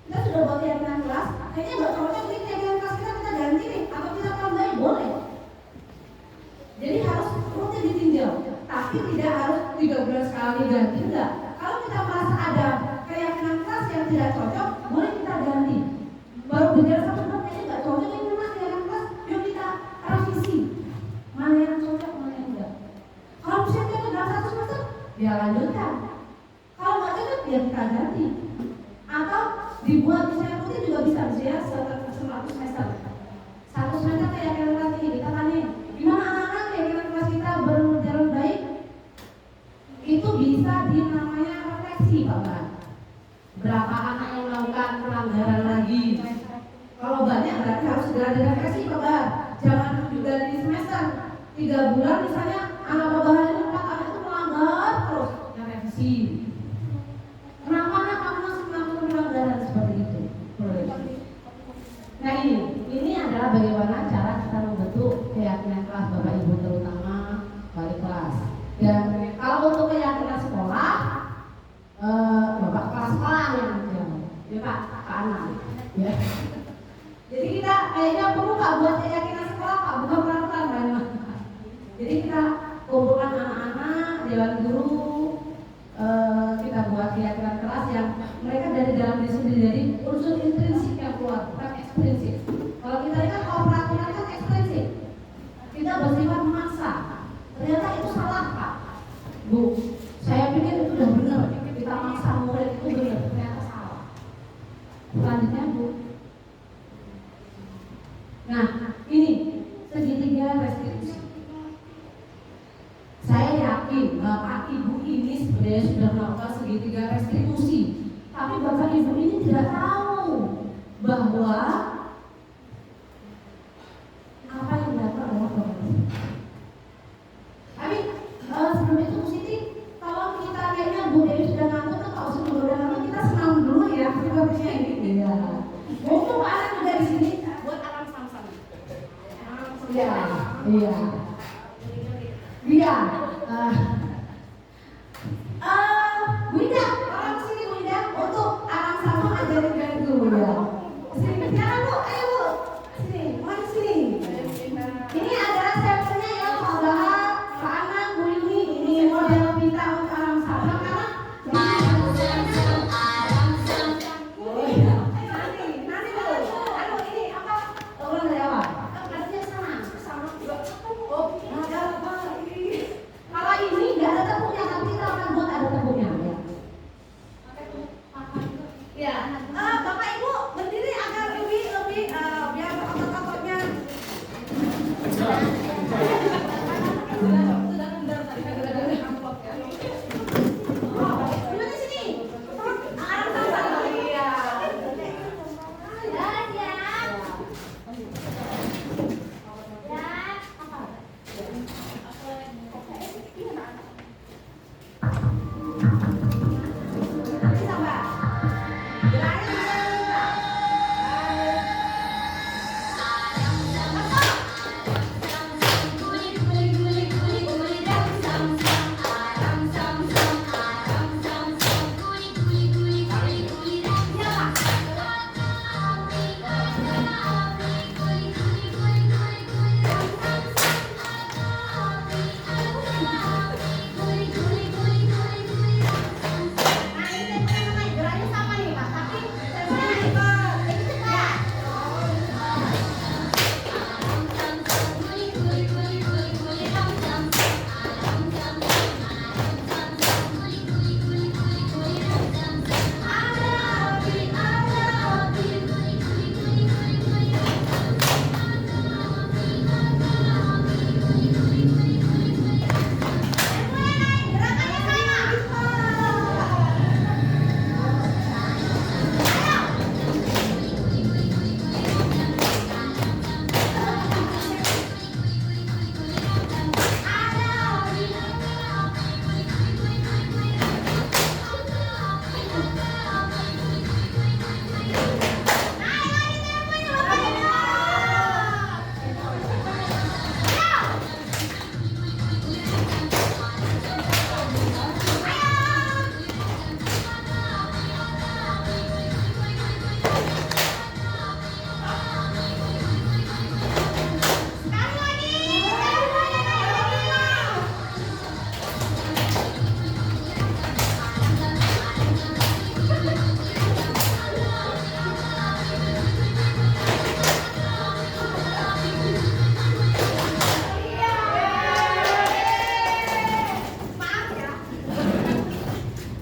Kita sudah buat keyakinan kelas, kayaknya nggak cocok nih keyakinan kelas kita ganti nih, atau kita tambahin, boleh. Jadi harus rutin ditinjau, tapi tidak harus 3 bulan sekali ganti, enggak. Kalau kita merasa ada keyakinan kelas yang tidak cocok, boleh kita ganti. Baru berjalan 1 bulan kayaknya nggak cocok, ini memang keyakinan kelas, yuk kita revisi. Mana yang cocok, mana yang enggak. Kalau misalnya cocok dalam 1 semester, ya lanjutkan. Kalau nggak cocok, ya kita ganti. Atau dibuat misalnya rutin juga bisa, misalnya 1 semester. 1 semester keyakinan kelas ini, kita tanya, gimana anak-anak keyakinan kelas kita berjalan baik? Itu bisa dinamanya refleksi, Bapak. Berapa anak yang melakukan pelanggaran lagi? Kalau banyak berarti harus segera direfleksi, Bapak. Jangan juga di semester 3 bulan misalnya anak babahan 4 anak itu melanggar terus, ya revisi. Kenapa anak kamu masih melakukan pelanggaran seperti itu? Nah ini adalah bagaimana cara kita membentuk keyakinan kelas Bapak Ibu, terutama wali kelas. Dan kalau untuk keyakinan sekolah, Bapak kepala sekolah yang menjawab, ya Pak anak. Ya. Jadi kita kayaknya perlu Pak buat keyakinan sekolah, Pak, bukan peraturan banyak. Jadi kita kumpulkan anak-anak, dewan guru, kita buat keyakinan kelas yang mereka dari dalam diri sendiri. Jadi unsur intrinsik yang keluar, bukan ekstrinsik. Kalau kita lihat kalau peraturan kan ekstrinsik, kita bersifat memaksa. Ternyata itu salah, Pak. Bu, saya pikir itu udah benar. Kita maksa murid itu benar, ternyata salah. Selanjutnya, Bu. Nah, ini segitiga restitusi. Saya yakin Bapak Ibu ini sebenarnya sudah melakukan segitiga restitusi, tapi Bapak Ibu ini tidak tahu bahwa apa yang dilakukan adalah korupsi. Tapi sebelum itu Bu Siti, kalau kita kayaknya Bu Dewi sudah ngantuk, kan Pak Usul udah Mumpung anak juga di sini. Buat alam sama-sama. Iya, iya. Iya. Bu Ida, orang sini Bu Ida untuk alam sama ajarin gantung Bu Ida. Sini, silakan Bu, ayo Bu. Sini, mari sini. Ini adalah sampelnya ya Pak Bahar, Pak Anang, Bu Yuni. Ini model kita untuk alam sama karena oh iya. Nanti Bu. Aduh ini apa? Ulang dari awal. Adanya sama juga. Oh, ada apa ini? Kalau ini nggak ada tepungnya, tapi kita akan buat ada tepungnya. Ya. Bapak Ibu berdiri agar lebih biar otot-ototnya. Gimana sini? Arah sama. Iya. Bisa Mbak? Bilangin bisa. Nah ini teman-teman geraknya sama nih Pak, tapi temponya ikut. Ini cepat. Gerakannya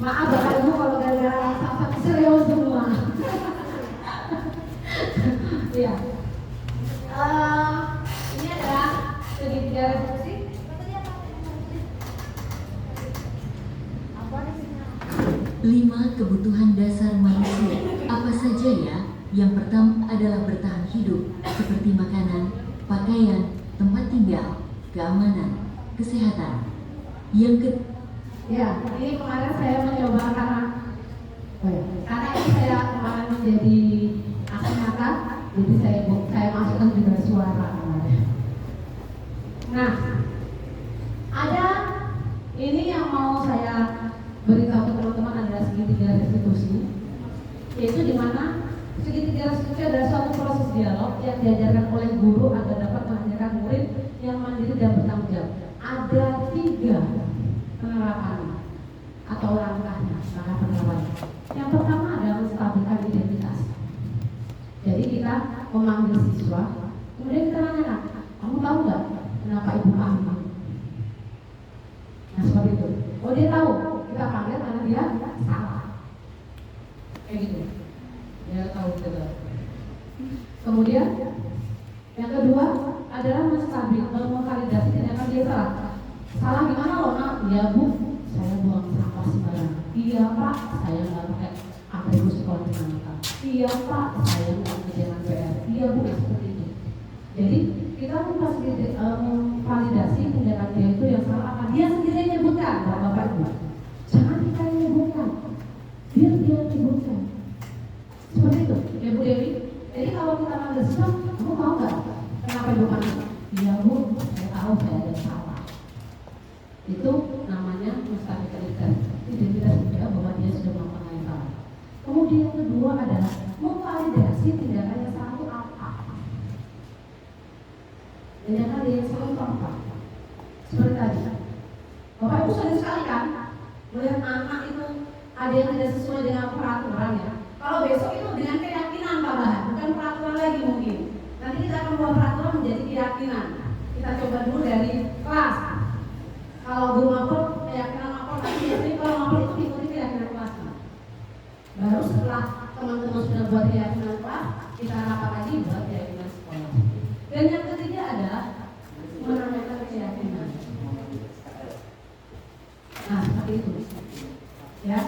Maaf Bapak Ibu kalau gara-gara sampai serius semua. Iya. Ini adalah segitiga reduksi. Lima kebutuhan dasar manusia. Apa saja ya? Yang pertama adalah bertahan hidup, seperti makanan, pakaian, tempat tinggal, keamanan, kesehatan. Yang kedua, Ya, ini kemarin saya mencoba karena ini saya kemarin menjadi aksi nyata, jadi saya masukkan juga suara kemarin. Nah, ada ini yang mau saya beritahu ke teman-teman adalah segitiga restitusi, yaitu di mana segitiga restitusi adalah suatu proses dialog yang diajarkan oleh guru agar dapat mengajarkan murid yang mandiri dan bertanggung jawab. Ada 3 penerapan atau langkah penerapan. Yang pertama adalah menstabilkan identitas. Jadi kita memanggil siswa, kemudian kita nanya, kamu tahu nggak kenapa ibu kamu? Nah seperti itu. Oh dia tahu, kita panggil karena dia salah. Kayak gitu. Dia tahu betul. Kemudian yang kedua adalah memvalidasi ternyata dia salah. Salah gimana loh nak? Iya bu, saya buang sampah sembarangan. Iya pak, saya nggak pakai atribut sekolah dinamika. Iya pak, saya nggak kerjakan PR. Iya bu, seperti itu. Jadi kita memvalidasi tindakan dia itu yang salah apa? Dia sendiri yang menyebutkan, bapak ibu. Jangan kita yang menyebutkan, biar dia yang menyebutkan. Seperti itu, ya Bu Dewi. Kemudian yang kedua adalah memvalidasi tindakan yang salah itu apa. Tindakan yang salah itu apa? Seperti tadi, Bapak Ibu sering sekali kan melihat anak itu ada yang tidak sesuai dengan peraturan ya. Kalau besok itu dengan keyakinan tambahan, bukan peraturan lagi mungkin. Nanti kita akan buat peraturan menjadi keyakinan. Kita coba dulu dari kelas. Kalau guru lapor, keyakinan lapor, nanti biasanya kalau lapor itu diikuti keyakinan kelas. Baru setelah teman-teman sudah buat keyakinan kelas, kita rapat lagi buat keyakinan sekolah. Dan yang ketiga adalah menanyakan keyakinan. Nah, seperti itu. Ya.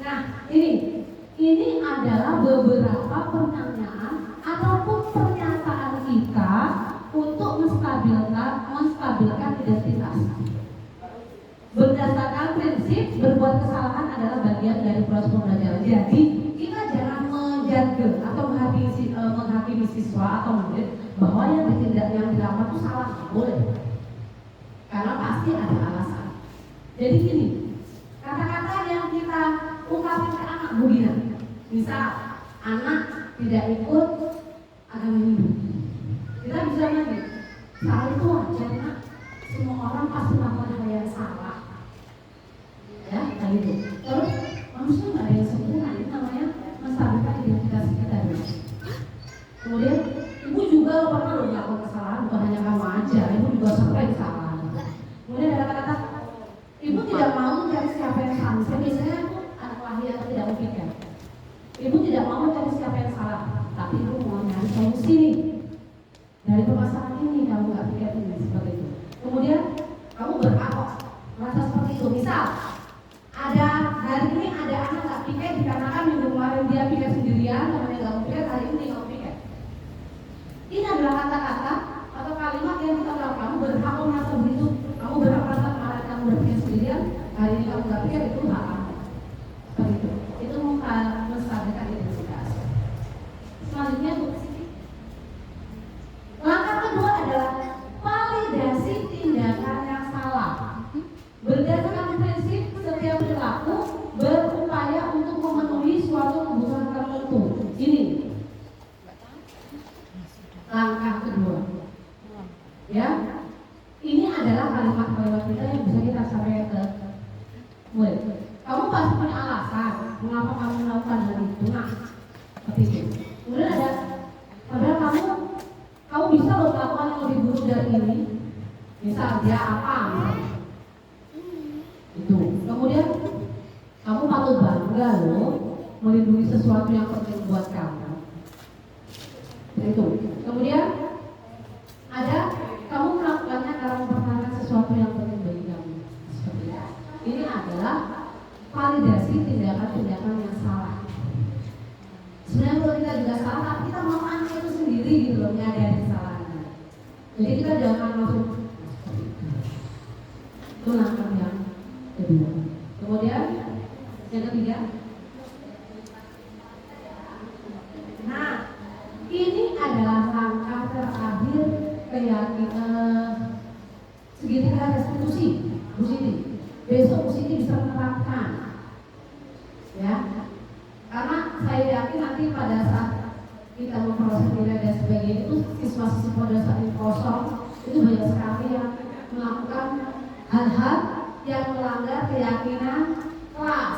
Nah, ini adalah beberapa pertanyaan ataupun pernyataan kita untuk menstabilkan identitas. Berdasarkan prinsip berbuat kesalahan adalah bagian dari proses pembelajaran. Jadi kita jangan menjudge atau menghakimi siswa atau murid bahwa yang dilakukan itu salah, nggak boleh. Karena pasti ada alasan. Jadi gini, kata-kata yang kita ungkapkan ke anak begini. Misal anak tidak ikut agama Hindu, kita bisa lagi salah itu wajar nak. Semua orang pasti melakukan hal yang salah. Ya, kayak gitu. Terus manusia nggak ada yang sempurna, ini namanya menstabilkan identitas kita dulu. Kemudian ibu juga pernah loh melakukan kesalahan, bukan hanya kamu aja, ibu juga sering salah. Kemudian ada kata-kata ibu tidak mau mencari siapa yang salah. Saya biasanya itu anak lahir atau tidak berpikir. Ibu tidak mau mencari siapa yang salah, tapi ibu mau mencari solusi nih. Dari permasalahan ini kamu nggak pikir ini seperti itu. Kemudian kamu berhak merasa seperti itu. Misal ada hari ini ada anak nggak pikir dikarenakan minggu kemarin dia pikir sendirian, namanya nggak pikir, hari ini nggak pikir. Ini adalah kata-kata atau kalimat yang kita tahu kamu berhak merasa begitu. Kamu berhak merasa kemarin kamu berpikir sendirian, hari ini kamu nggak pikir, itu hak kamu. Seperti itu. Itu menstabilkan identitas. Selanjutnya Bu Siti. Langkah kedua adalah validasi tindakan yang salah. Berdasarkan prinsip setiap perilaku berupaya untuk memenuhi suatu kebutuhan tertentu. Ini langkah kedua. Ya, ini adalah kalimat-kalimat kita yang bisa kita sampaikan ke murid. Kamu pasti punya alasan mengapa kamu melakukan hal itu. Nah, seperti itu. Kemudian ada, padahal kamu bisa loh melakukan yang lebih buruk dari ini. Misal dia apa? Itu. Kemudian kamu patut bangga loh melindungi sesuatu yang penting buat kamu. Itu. Kemudian ada kamu melakukannya karena mempertahankan sesuatu yang penting bagi kamu. Seperti itu. Ini adalah validasi tindakan-tindakan yang salah. Sebenarnya kalau kita juga salah, tapi kita mau anak itu sendiri gitu loh, nyadari kesalahannya. Jadi kita jangan langsung itu langkah yang kedua. Kemudian yang ketiga, nah ini adalah langkah terakhir keyakinan segitiga restitusi. Bu Siti, besok Bu Siti bisa menerapkan, ya. Karena saya yakin nanti pada saat kita memproses nilai dan sebagainya itu siswa-siswa pada saat ini kosong itu banyak sekali yang melakukan hal-hal yang melanggar keyakinan kelas,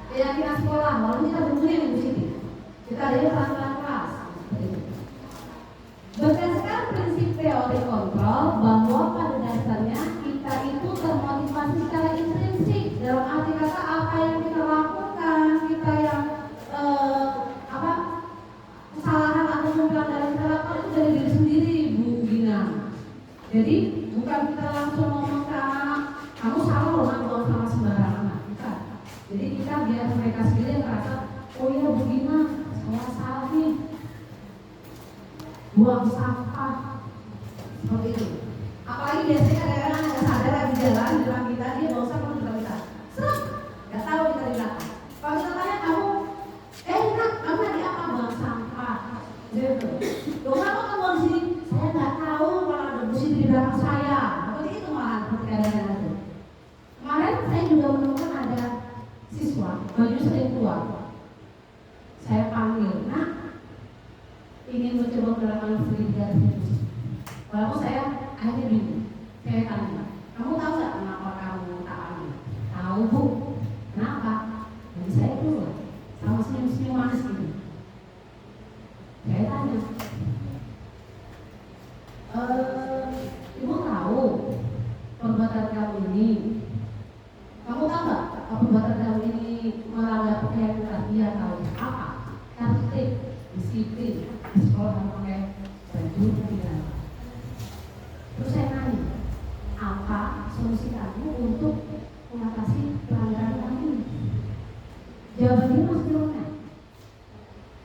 keyakinan sekolah. Walaupun kita berkuliah di sini, kita ada peraturan kelas. Berdasarkan prinsip teori kontrol bahwa pada dasarnya kita itu termotivasi secara intrinsik, dalam arti kata apa yang kita lakukan, kita yang kesalahan atau pelanggaran kita lakukan itu dari diri sendiri, Bu Gina. Jadi bukan kita langsung ngomong ke anak, kamu salah loh nak buang sama sembarangan. Kita. Jadi kita biar mereka sendiri yang merasa, oh iya Bu Gina, saya salah nih, buang sampah seperti itu. Apalagi biasanya kadang-kadang ada sadar lagi jalan di depan kita, dia bawa sampah di depan kita, serap, nggak tahu kita di belakang. Kalau kita tanya kamu, nak, kamu lagi apa? Buang sampah. Gitu. Loh, kenapa kamu di sini? Saya nggak tahu kalau ada Bu Siti di belakang saya. Seperti itu malahan keadaan Walaupun saya akhirnya bingung. Saya tanya, kamu tahu nggak kenapa kamu tak ambil? Tahu bu. Kenapa? Jadi saya keluar sama senyum-senyum manis gitu. Saya tanya, ibu tahu perbuatan kamu ini? Kamu tahu nggak perbuatan kamu ini melanggar pakaian? Iya tahu. Apa? Tertib, disiplin. Di sekolah kamu pakai baju tidak. Terus saya nanya, apa solusi kamu untuk mengatasi pelanggaran kamu ini? Jawabannya masih mana?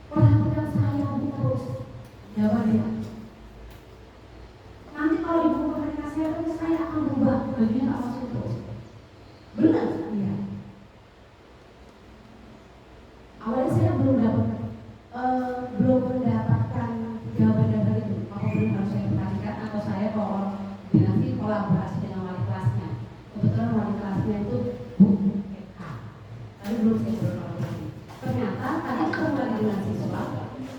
Perhatikan saya bu terus. Jawabannya, nanti kalau ibu perhatikan saya terus, saya akan berubah. Bajunya tak masuk terus. Benar? Iya. Awalnya saya belum mendapatkan jawaban itu. Apa belum harus saya perhatikan atau saya kalau nanti kolaborasi dengan wali kelasnya. Kebetulan wali kelasnya itu Bu PK. Tapi belum saya berkolaborasi. Ternyata tadi ketemu lagi dengan siswa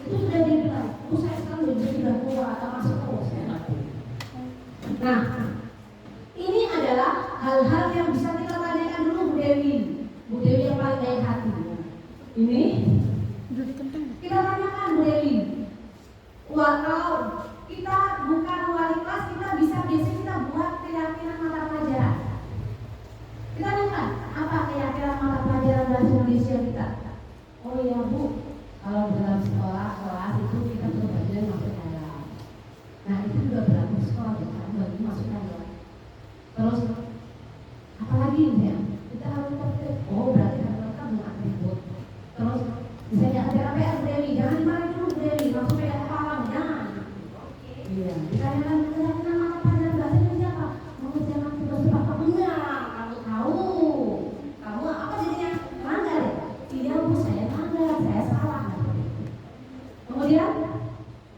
itu sudah dibilang, bu saya sekarang sudah keluar atau masuk terus. Nah, ini adalah hal-hal yang bisa kita tanyakan dulu Bu Dewi. Bu Dewi yang paling baik hati. Ini kita tanyakan Bu Dewi. Wah, kalau kita bukan wali kelas, kita bisa biasanya kita buat keyakinan mata pelajaran. Kita tanyakan, apa keyakinan mata pelajaran bahasa Indonesia kita? Oh iya bu, kalau dalam sekolah kelas itu kita perlu belajar masuk dalam. Nah itu juga berlaku sekolah kan, bagi masuk dalam. Terus apalagi ya? Kita harus tertib. Oh berarti kita mengatribut. Terus misalnya ada KPR Bu Dewi, jangan dimarahin dulu Bu Dewi, langsung kayak kepala, jangan. Iya, ditanyakan keyakinan mata pelajaran bahasa Indonesia apa? Mengerjakan tugas apa? Benar, kamu tahu. Kamu apa jadinya? Melanggar ya? Iya bu, saya melanggar, saya salah. Kemudian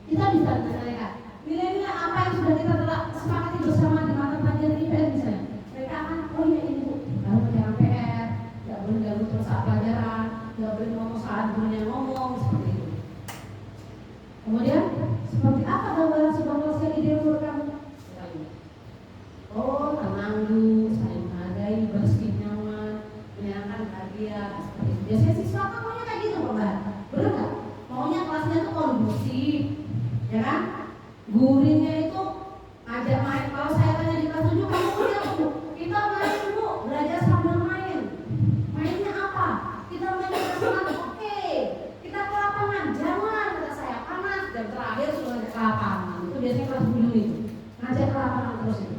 kita bisa menanyakan nilai-nilai apa yang sudah kita telah sepakati bersama di mata pelajaran IPS misalnya. Mereka akan, oh iya ini bu, harus mengerjakan PR, nggak boleh ganggu terus saat pelajaran, nggak boleh ngomong saat gurunya ngomong, seperti itu. Kemudian seperti apa gambaran sebuah kelas yang ideal menurut kamu? Oh, tenang dulu, saling menghargai, bersih, nyaman, menyenangkan, bahagia, seperti itu. Biasanya siswa kan maunya kayak gitu, Pak. Benar nggak? Maunya kelasnya tuh kondusif, ya kan? Gurunya itu ngajak main. Kalau saya tanya di kelas 7, kamu punya bu? Kita main bu, belajar sambil main. Mainnya apa? Kita main di lapangan, oke. Kita ke lapangan, jangan kata saya panas. Dan terakhir sudah ngajak ke lapangan. Itu biasanya kelas 7 itu, ngajak ke lapangan terus itu.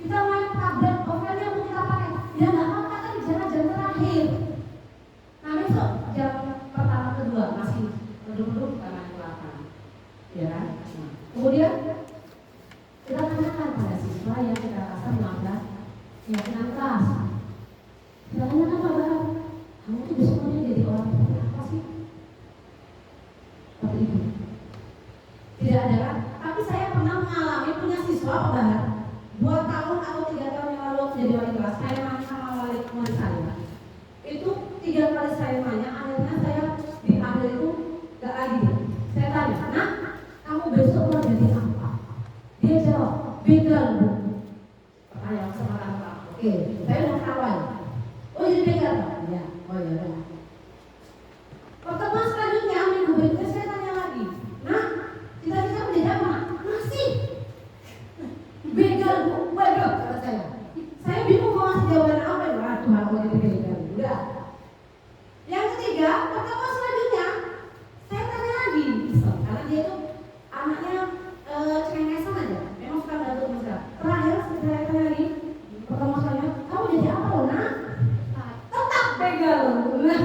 Kita main tablet, ovennya mau kita pakai. Ya nggak apa-apa kan, jangan jam terakhir. Nah besok jam pertama kedua masih duduk-duduk kita main ke lapangan. Ya kan? Nah, kemudian kita tanyakan pada siswa yang kita rasa melanggar keyakinan kelas. Kita tanyakan Pak Bahar, kamu tuh besoknya jadi orang seperti apa sih? Seperti itu. Tidak ada kan? Tapi saya pernah mengalami punya siswa Pak Bahar 2 tahun atau 3 tahun yang lalu jadi wali kelas. Saya main sama wali kelas saya. Itu 3 kali saya nanya, akhirnya saya diambil itu gak lagi. Saya tanya, nah kamu besok mau jadi apa? Dia jawab, begal bu. Pertanyaan sama kakak. Oke, saya udah kawal. Oh jadi begal pak? Iya. Oh iya dong. Pertemuan selanjutnya minggu berikutnya saya tanya lagi. Nah, cita-cita menjadi apa? Masih begal bu. Waduh kata saya. Saya bingung mau ngasih jawaban apa ya? Waduh aku jadi begal. Udah. Yang ketiga, pertemuan selanjutnya saya tanya lagi. Karena dia itu anaknya cengengesan aja. Memang suka bantu mesra. Terakhir saya tanya lagi. Pertemuan selanjutnya, kamu jadi apa loh nak? Tetap begal. Nah,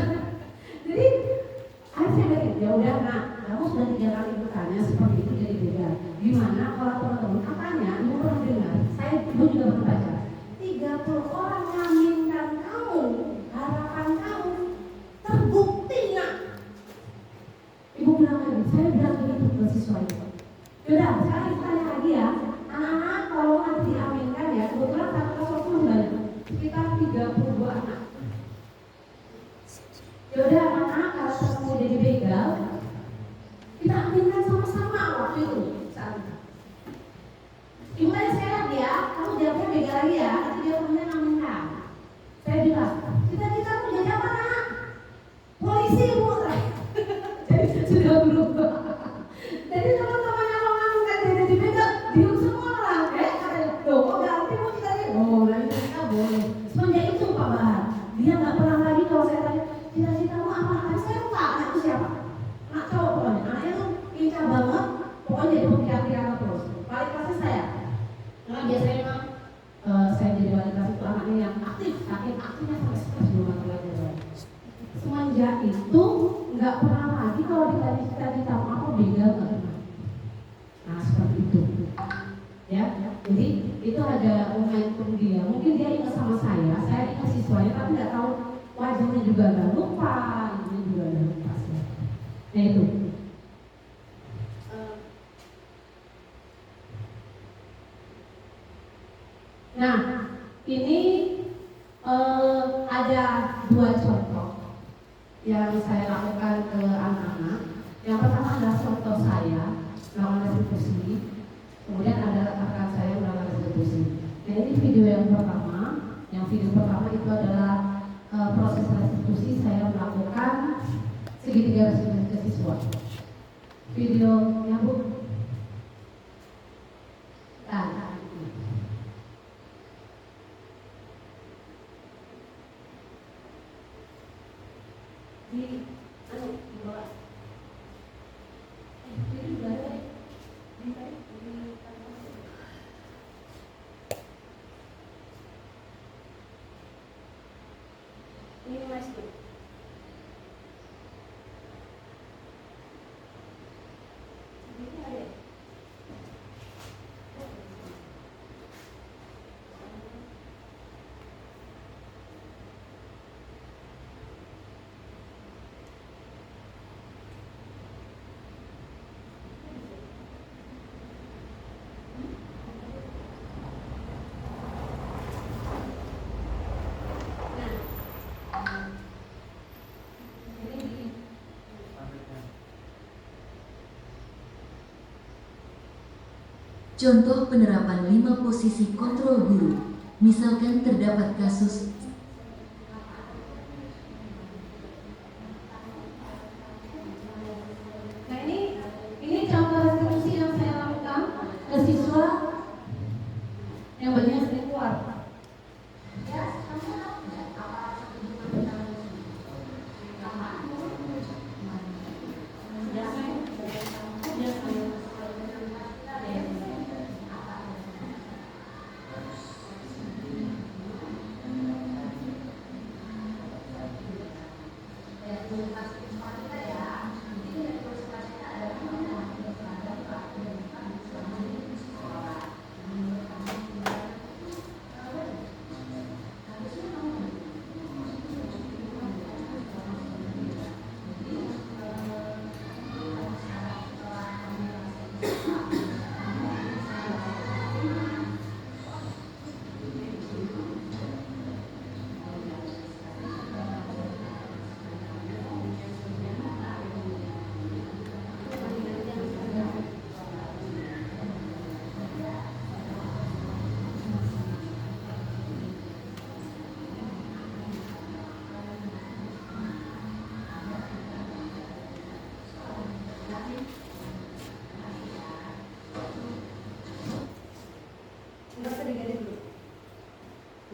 Ibu tanya saya dia, kamu jawabnya beda lagi ya. Nanti dia punya namanya. Saya bilang, cita-citamu jadi apa nak? Polisi ibu. Jadi sudah berubah. Jadi teman-teman yang ngomong kan jadi beda, diam semua orang. Katanya, loh kok ganti mau cita-cita? Oh, nanti kita boleh. Semenjak itu Pak Bahar, dia nggak pernah lagi kalau saya tanya, cita-citamu apa? Kan saya lupa anakku siapa. Anak cowok pokoknya, anaknya tuh lincah banget. Pokoknya jadi pembicara terus. Balik kelasnya saya. Karena biasanya memang saya jadi wali kelas itu anaknya yang aktif, saking aktifnya sampai stres belum mati pelajaran. Semenjak itu nggak pernah lagi kalau ditanya cita-cita apa beda nggak pernah. Nah seperti itu, ya. Jadi itu ada momentum dia. Mungkin dia ingat sama saya ingat siswanya, tapi nggak tahu wajahnya juga nggak lupa, ini juga nggak lupa. Nah itu. Nah, ini ada dua contoh yang saya lakukan ke anak-anak. Yang pertama adalah contoh saya melakukan restitusi, kemudian ada rekan saya melakukan restitusi. Nah ini video yang pertama. Yang video pertama itu adalah proses restitusi saya melakukan segitiga restitusi ke siswa. Videonya Bu. Nah, di bawah. Jadi boleh ini Mas tuh. Ini ada. Contoh penerapan 5 posisi kontrol guru. Misalkan terdapat kasus Nah ini contoh restitusi yang saya lakukan ke siswa yang banyak sering keluar.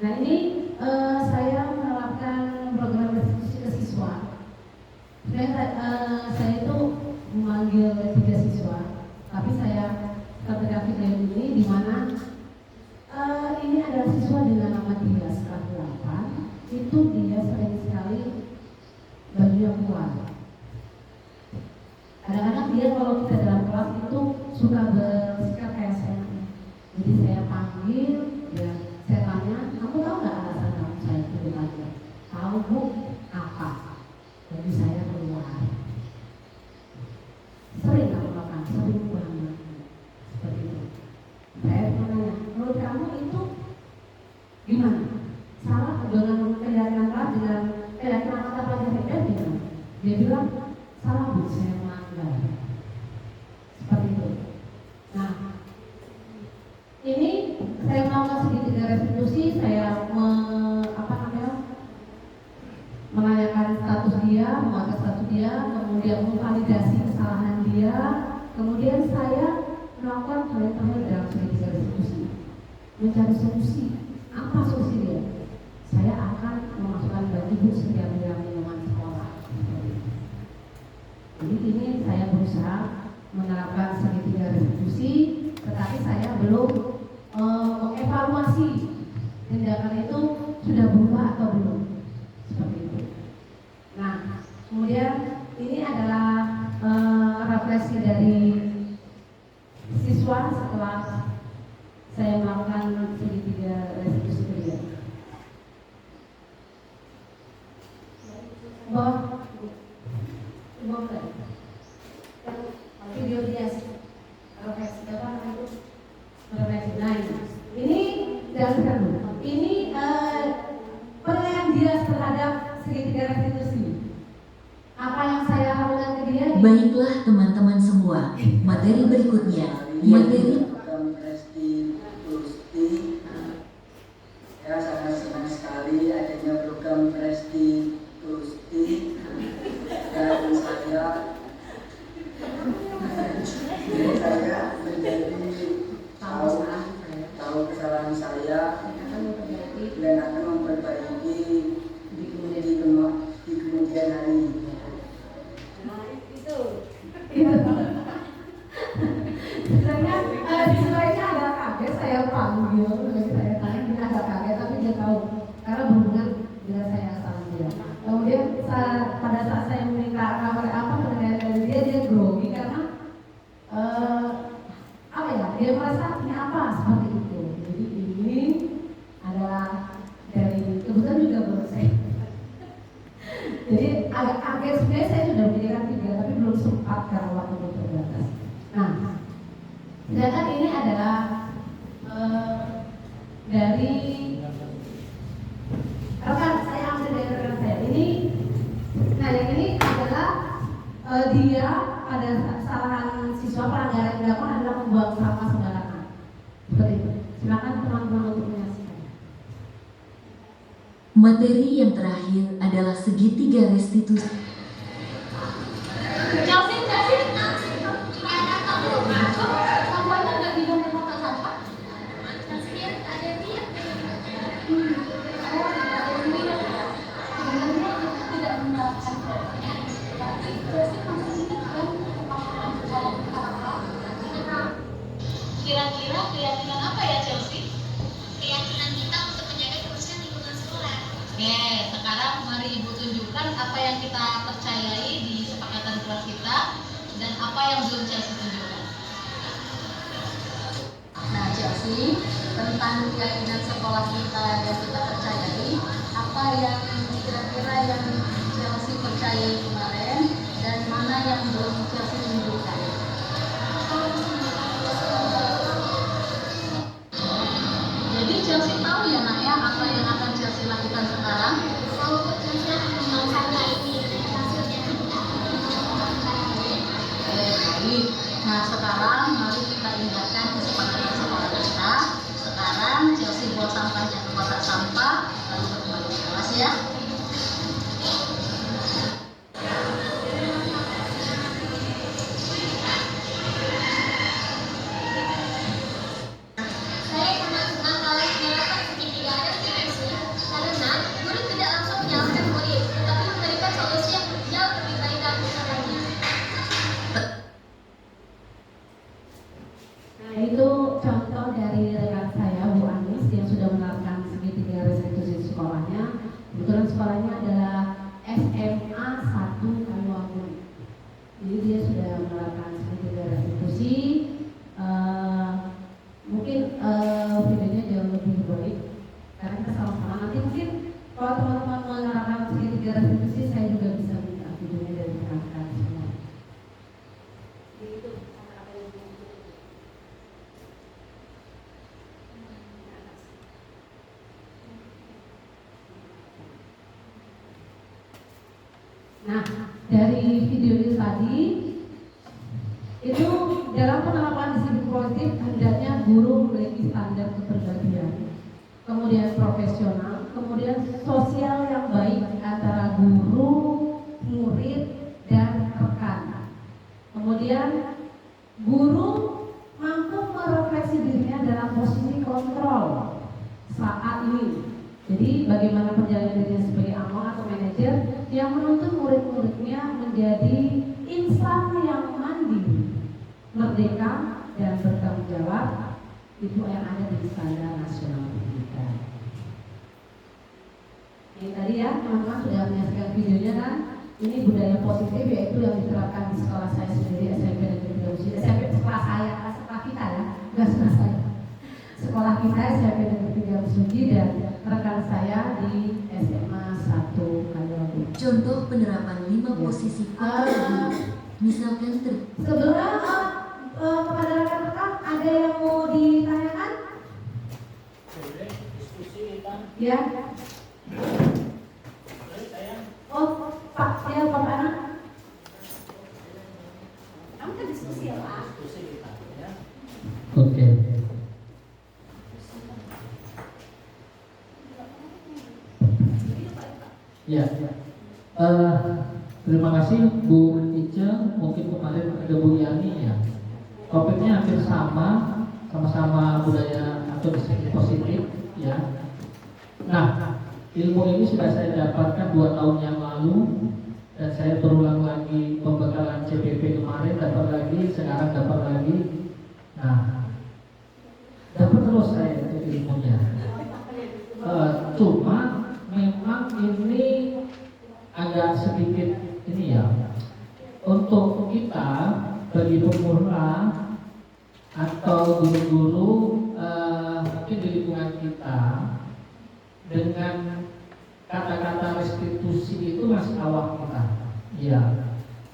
Nah ini saya menerapkan program restitusi ke siswa. Saya itu memanggil 3 siswa, tapi saya ketika video ini di mana ini adalah siswa dengan nama dia kelas 8, itu dia sering sekali bajunya keluar. Kadang-kadang dia kalau kita dalam kelas itu suka bersikap kayak saya. Jadi saya panggil, ya saya tanya, kamu tahu nggak alasan kamu saya turun aja? Tahu Bu, apa? Jadi saya keluar. Sering kamu makan, sering banget. Seperti itu. Saya tanya, menurut kamu itu gimana? Salah dengan keyakinan kelas dengan keyakinan mata pelajaran gimana? Dia bilang, salah Bu, saya melanggar. Seperti itu. saya melakukan segitiga restitusi, saya menanyakan status dia, mengangkat status dia, kemudian memvalidasi kesalahan dia, kemudian saya melakukan hal yang terakhir dalam segitiga restitusi, mencari solusi. Apa solusi dia? Saya akan memasukkan bagi ibu setiap lingkungan sekolah. Jadi ini saya berusaha menerapkan segitiga restitusi, tetapi saya belum mengevaluasi tindakan itu sudah berubah atau belum, seperti itu. Nah, kemudian ini adalah refleksi dari siswa setelah saya melakukan segitiga restitusi dia. Video dia refleksi refleksi. Nah, ini jelaskan dulu. Ini penilaian dia terhadap segitiga restitusi. Apa yang saya lakukan ke dia? Baiklah teman-teman semua, materi berikutnya, materi saya sangat senang sekali adanya program restitusi dan saya menjadi tahu kesalahan saya dan akan memperbaiki di kemudian hari. Sebenarnya agak kaget saya panggil, saya tanya dia agak kaget, tapi dia tahu karena berhubungan dengan saya sama dia. Kemudian pada saat saya meminta kabar apa penilaian dari dia grogi karena dia merasa ini apa seperti itu. Jadi ini adalah dari kebetulan juga baru saya. Jadi agak kaget, sebenarnya saya sudah menjadikan 3 tapi belum sempat karena waktu terbatas. Nah, sedangkan ini adalah dari rekan saya, ambil dari rekan saya. Yang ini adalah dia ada kesalahan siswa, pelanggaran yang dilakukan adalah membuang sampah sembarangan. Seperti itu. Silakan teman-teman untuk menyaksikan. materi yang terakhir adalah segitiga restitusi. Kira-kira keyakinan apa ya Chelsea? Keyakinan kita untuk menjaga kebersihan lingkungan sekolah. Oke, sekarang mari Ibu tunjukkan apa yang kita percayai di sepakatan kelas kita dan apa yang belum Chelsea tunjukkan. Nah, Chelsea, tentang keyakinan sekolah kita yang kita percayai, apa yang kira-kira yang Chelsea percayai kemarin dan mana yang belum Chelsea tunjukkan? Jadi Chelsea tahu ya nak ya apa yang akan Chelsea lakukan sekarang? Chelsea memanfaatkan ini hasilnya. Baik. Nah sekarang mari kita ingatkan kesepakatan sekolah kita. Sekarang Chelsea buang sampahnya ke kotak sampah lalu kembali ke kelas ya. Saya sangat senang kalau menerapkan segitiga restitusi karena guru tidak langsung menyalahkan murid, tetapi memberikan solusi yang jauh lebih baik dan usahanya. Nah, itu contoh dari rekan saya Bu Anis yang sudah menerapkan segitiga restitusi di sekolahnya. Kebetulan sekolahnya adalah SMA 1 Kaliwangun. Jadi dia sudah menerapkan segitiga restitusi. Mungkin videonya jauh lebih baik karena kita sama-sama. Nanti mungkin kalau teman-teman menerapkan segitiga restitusi, saya juga bisa minta videonya dari rekan-rekan semua. Itu apa yang Nah, dari video itu tadi, itu dalam penerapan disiplin positif hendaknya guru memiliki standar kepribadian kemudian profesional, kemudian sosial yang baik antara guru, murid, dan rekan. Kemudian guru mampu merefleksi dirinya dalam posisi kontrol saat ini. Jadi bagaimana perjalanan dirinya sebagai among atau manajer yang menuntun murid-muridnya menjadi insan yang mandiri, merdeka, dan bertanggung jawab. Itu yang ada di Standar Nasional Pendidikan. Ini tadi ya teman-teman sudah menyaksikan videonya kan. Ini budaya positif yaitu yang diterapkan di sekolah saya sendiri SMP dan Negeri SMP sekolah saya, sekolah kita ya, enggak sekolah saya. Sekolah kita SMP dan Negeri Suci dan rekan saya di SMA 1 Kaliwabu. Contoh penerapan 5 posisi kognitif. Misalkan Sebelumnya kepada rekan-rekan ada yang mau ditanyakan? Diskusi kita. Ya. Oh, Pak, saya Pak Anak. Kamu kan diskusi ya, Pak? Diskusi kita ya. Oke. Ya. Terima kasih Bu Ica. Mungkin kemarin ada Bu Yani ya. Topiknya hampir sama-sama budaya atau disiplin positif ya. Nah, ilmu ini sudah saya dapatkan 2 tahun yang lalu dan saya berulang lagi pembekalan CPP kemarin, dapat lagi, sekarang dapat lagi. Nah, dapat terus saya itu ilmunya. Cuma memang ini agak sedikit ini ya, untuk kita bagi pemula atau guru-guru mungkin di lingkungan kita dengan kata-kata restitusi itu masih awam kita. Ya.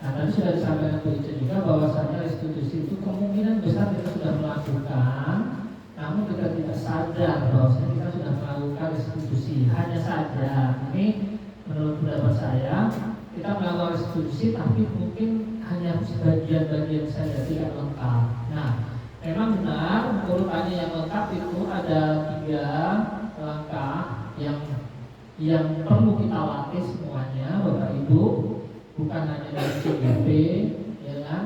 Nah, tadi sudah disampaikan Bu Ica juga bahwasanya restitusi itu kemungkinan besar kita sudah melakukan, namun kita tidak sadar bahwasanya kita sudah melakukan restitusi. Hanya saja ini menurut pendapat saya kita melakukan restitusi tapi mungkin hanya sebagian-bagian saja, tidak lengkap. Nah, memang benar urutannya yang lengkap itu ada 3 langkah yang perlu kita latih semuanya, Bapak Ibu, bukan hanya dari CGP, ya kan?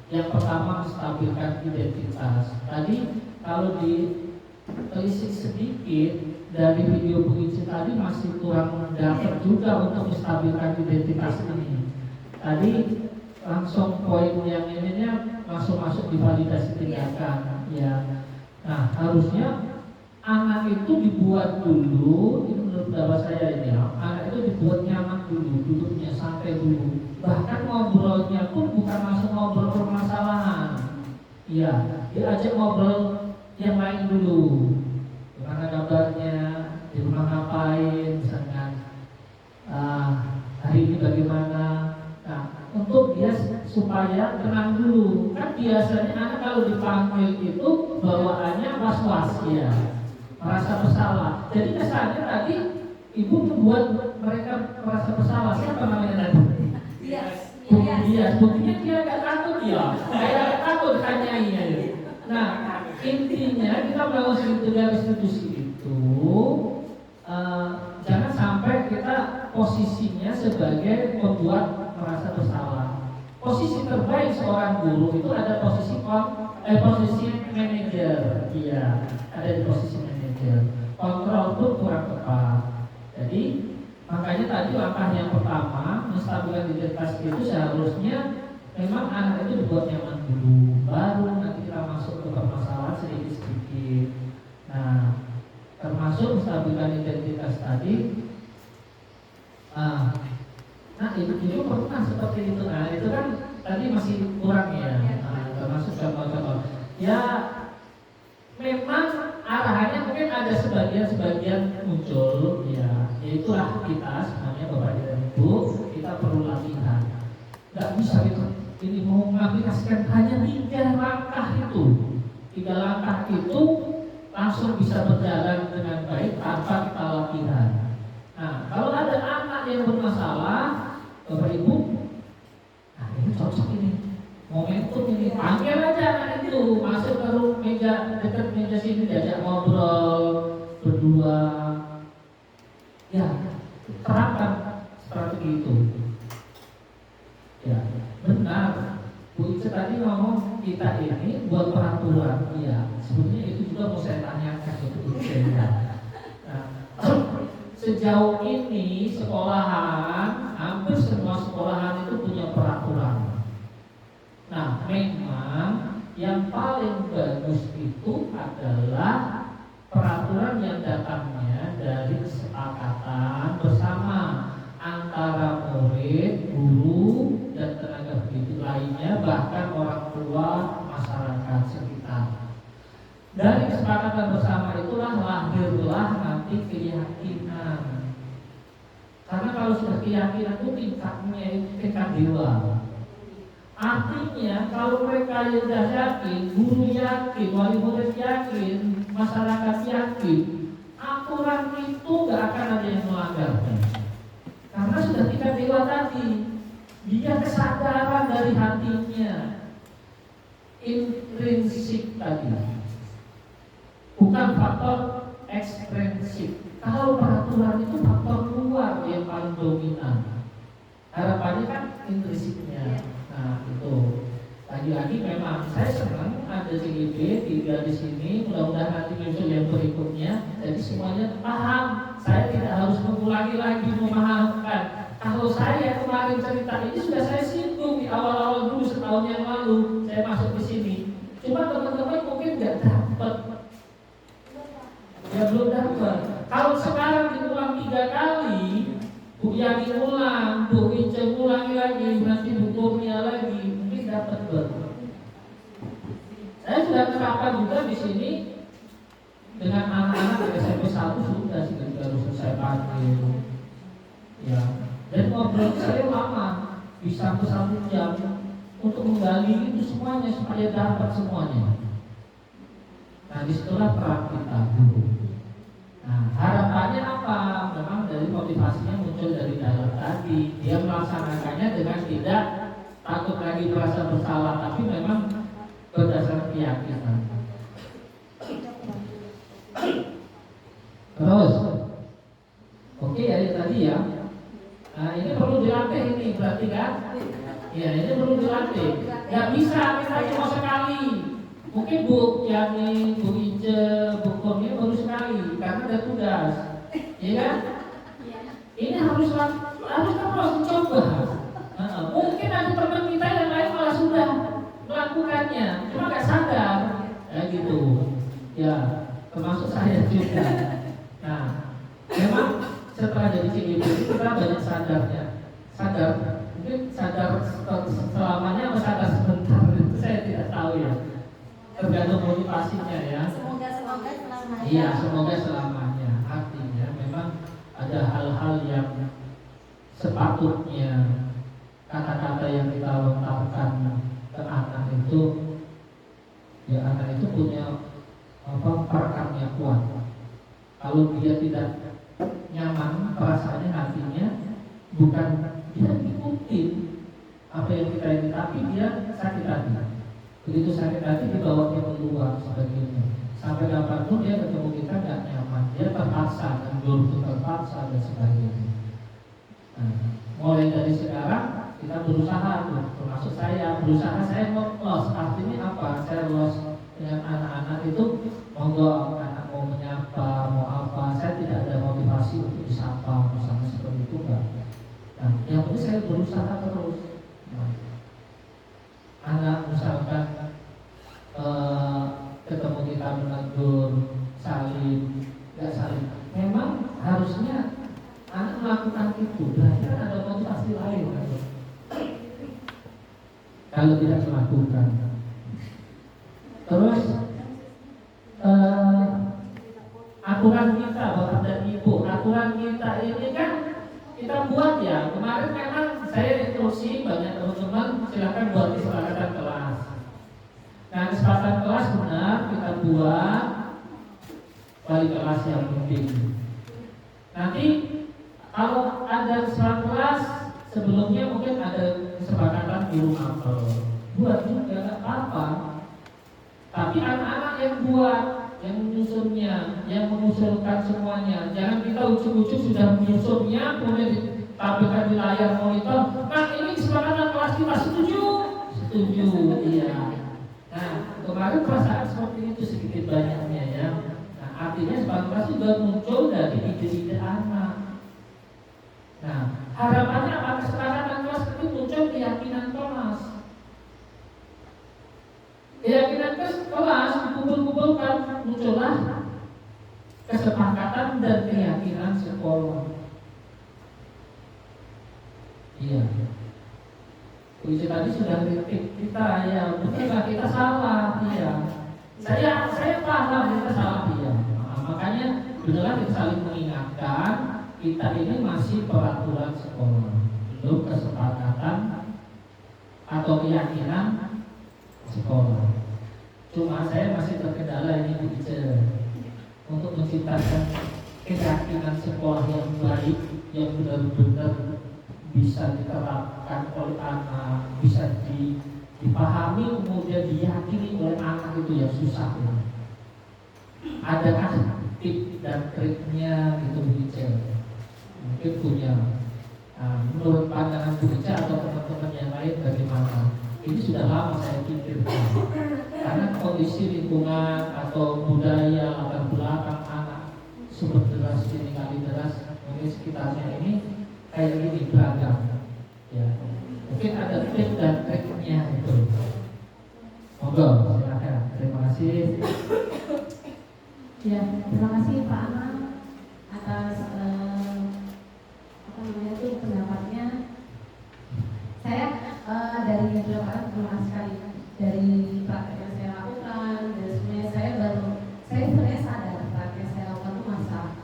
Yang pertama menstabilkan identitas. Tadi kalau ditelisik sedikit dari video Bu Ici tadi masih kurang dapat juga untuk menstabilkan identitas ini. Tadi langsung poin yang ininya masuk di validasi tindakan, ya. Nah, harusnya anak itu dibuat dulu, ini menurut pendapat saya ini ya, anak itu dibuat nyaman dulu, duduknya santai dulu. Bahkan ngobrolnya pun bukan langsung ngobrol permasalahan. Iya, diajak ngobrol yang lain dulu. Gimana kabarnya, di rumah ngapain, misalkan hari ini bagaimana. Nah, untuk dia supaya tenang dulu. Kan biasanya anak kalau dipanggil itu bawaannya was-was ya, merasa bersalah. Jadi kesannya tadi ibu membuat mereka merasa bersalah. Siapa namanya tadi? Iya, buktinya dia agak takut ya, kayak takut tanyai ya. Nah, intinya kita melakukan restitusi itu jangan sampai kita posisinya sebagai pembuat merasa bersalah. Posisi terbaik seorang guru itu ada posisi manajer, iya, ada di posisi manajer. Kontrol pun kurang tepat. Jadi makanya tadi langkah yang pertama menstabilkan identitas itu seharusnya memang anak itu dibuat nyaman dulu, baru nanti kita masuk ke permasalahan sedikit-sedikit. Nah, termasuk menstabilkan identitas tadi. Nah, ibu pernah seperti itu. Nah, itu kan tadi masih kurang ya. Termasuk contoh-contoh. Ya, memang arahannya mungkin ada sebagian muncul ya. Itulah kita sebenarnya Bapak dan Ibu, kita perlu latihan. Gak bisa ini mau mengaplikasikan hanya 3 langkah itu. 3 langkah itu langsung bisa berjalan dengan baik tanpa kita latihan. Nah, kalau ada anak yang bermasalah, Bapak Ibu, nah ini cocok ini, momentum ini, panggil aja anak itu masuk ke meja dekat meja ke sini diajak ngobrol berdua, ya terapkan strategi itu. Ya benar, Bu Ica tadi ngomong kita ini buat peraturan, ya sebenarnya itu juga mau saya tanyakan ke Bu Ica. Nah, sejauh ini sekolahan, hampir semua sekolahan itu punya peraturan. Nah, memang yang paling bagus itu adalah peraturan yang datangnya dari kesepakatan bersama antara murid, guru, dan tenaga pendidik lainnya, bahkan orang tua, masyarakat sekitar. Dari kesepakatan bersama itulah lahirlah nanti keyakinan. Karena kalau sudah keyakinan itu tingkatnya itu tingkat dewa. Artinya kalau mereka yang sudah yakin, guru yakin, wali murid yakin, masyarakat yakin, aturan itu gak akan ada yang melanggarnya. Karena sudah tingkat dewa tadi, dia kesadaran dari hatinya, intrinsik tadi, bukan faktor ekstrinsik. Kalau peraturan itu faktor luar yang paling dominan. Harapannya kan intrinsiknya. Nah itu lagi-lagi memang saya senang ada CGP 3 di sini. Mudah-mudahan nanti muncul yang berikutnya. Jadi semuanya paham. Saya tidak harus mengulangi lagi memahamkan. Kalau saya kemarin cerita ini sudah saya singgung di awal-awal dulu setahun yang lalu saya masuk di sini. Cuma teman-teman mungkin nggak dapat. Ya belum dapat. Kalau sekarang diulang 3 kali, Bu Yani ulang, Bu Ica ulangi lagi, nanti Bu Kurnia lagi, mungkin dapat baru. Saya sudah terapkan juga di sini dengan anak-anak SMP 1 sudah harus selesai panggil. Ya, dan ngobrol saya lama, bisa ke 1 jam untuk menggali itu semuanya supaya dapat semuanya. Nah, disitulah peran kita guru. Nah, harapannya apa? Memang dari motivasinya muncul dari dalam tadi. Dia melaksanakannya dengan tidak takut lagi merasa bersalah, tapi memang berdasarkan keyakinan. Terus, oke ya tadi ya. Nah, ini perlu dilatih ini, berarti kan? Ya, ini perlu dilatih. Gak bisa kita cuma sekali. Mungkin Bu Yani, Bu Ice, Bu Kurnia baru sekali karena ada tugas, ya kan? Ini harus dicoba. Mungkin ada teman kita yang lain malah sudah melakukannya, cuma nggak sadar, ya gitu. Ya, termasuk saya juga. Nah, memang setelah jadi CGP kita banyak sadar. Mungkin sadar selamanya atau sadar sebentar itu saya tidak tahu ya. Tergantung motivasinya ya. Semoga selamanya. Iya, semoga selamanya. Artinya memang ada hal-hal yang sepatutnya kata-kata yang kita lontarkan ke anak itu, ya anak itu punya perekamnya kuat. Kalau dia tidak nyaman perasaannya, hatinya bukan dia ikutin apa yang kita ingin, tapi dia sakit hati. Begitu sakit hati dibawa dia keluar sebagainya. Sampai kapanpun dia ketemu kita nggak nyaman, dia terpaksa, mundur terpaksa dan sebagainya. Nah, mulai dari sekarang kita berusaha tuh, termasuk saya berusaha, saya mau los. Artinya apa? Saya los dengan anak-anak itu, monggo anak mau menyapa, mau apa, saya tidak ada motivasi untuk disapa, misalnya seperti itu enggak. Nah, yang penting saya berusaha terus. Nah, anak misalkan ketemu kita menegur, salim, nggak salim, memang harusnya anak melakukan itu. Berarti kan ada motivasi lain kan? Kalau tidak melakukan. Terus aturan kita, Bapak dan Ibu, aturan kita ini kan kita buat ya. Kemarin memang saya instruksi banyak teman-teman, silakan buat kesepakatan kelas. Nah, kesepakatan kelas benar kita buat wali kelas yang penting. Nanti kalau ada kesepakatan kelas sebelumnya mungkin ada kesepakatan di rumah, buat juga nggak apa-apa. Tapi anak-anak yang buat yang menyusunnya, yang mengusulkan semuanya. Jangan kita ujuk-ujuk sudah menyusunnya, kemudian ditampilkan di layar monitor. Nah, ini kesepakatan kelas kita, setuju? Setuju, iya. Nah, kemarin perasaan seperti itu sedikit banyaknya ya. Nah, artinya kesepakatan kelas juga muncul dari ide-ide anak. Nah, harapannya apa? Kesepakatan kelas itu muncul keyakinan kelas. Keyakinan kelas dikumpul-kumpulkan, muncullah kesepakatan dan keyakinan sekolah. Iya. Puisi tadi sudah kritik kita ya, mungkin kita salah, iya. Saya paham kita salah, iya. Nah, makanya benar kita saling mengingatkan, kita ini masih peraturan sekolah, belum kesepakatan atau keyakinan sekolah. Cuma saya masih terkendala ini bicara untuk menciptakan keyakinan sekolah yang baik, yang benar-benar bisa diterapkan oleh anak, bisa dipahami kemudian diyakini oleh anak, itu yang susah ya. Adakah tip dan triknya gitu bicara? Mungkin punya. Nah, menurut pandangan bicara atau teman-teman yang lain bagaimana? Ini sudah lama saya pikirkan, karena kondisi lingkungan atau budaya latar belakang anak sumber deras ini kali deras mungkin sekitarnya ini kayak gini beragam ya. Mungkin ada tips dan triknya itu. Monggo silakan. Terima kasih. Ya, terima kasih Pak Anang atas pendapatnya. Saya dari beberapa terima kasih sekali dari praktek yang saya lakukan, dan sebenarnya saya sebenarnya sadar praktek yang saya lakukan itu masalah,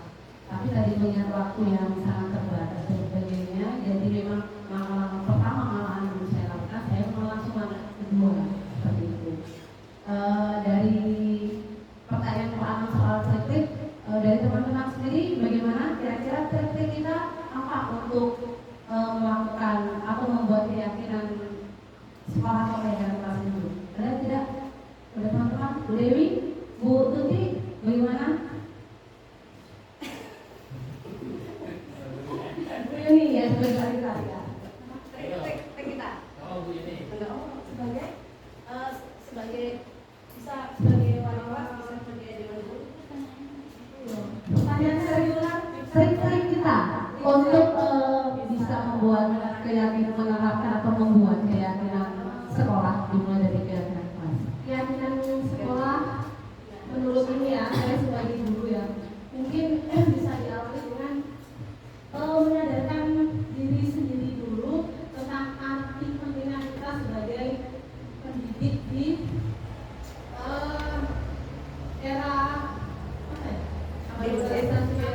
tapi tadi mengingat waktu yang sangat terbatas dan sebagainya, jadi memang malam pertama malahan yang saya lakukan, saya mau langsung malam kedua seperti itu. Dari pertanyaan Pak Anang soal trik, dari teman-teman sendiri bagaimana kira-kira trik kita apa untuk melakukan atau membuat keyakinan sekolah sampai dengan kelas itu? Ada tidak? Ada teman-teman? Bu Dewi, Bu Tuti, bagaimana? Bu Yuni ya sebagai kita ya. Trik kita. Oh, Bu Yuni. Sebagai bisa sebagai wali kelas, bisa sebagai dewan guru. Pertanyaan saya diulang, trik-trik kita untuk bisa membuat keyakinan, menerapkan atau membuat keyakinan sekolah dimulai dari keyakinan kelas. Keyakinan sekolah menurut ini ya, saya sebagai guru ya, mungkin bisa diawali dengan menyadarkan diri sendiri dulu tentang arti pentingnya kita sebagai pendidik di era globalisasi ya?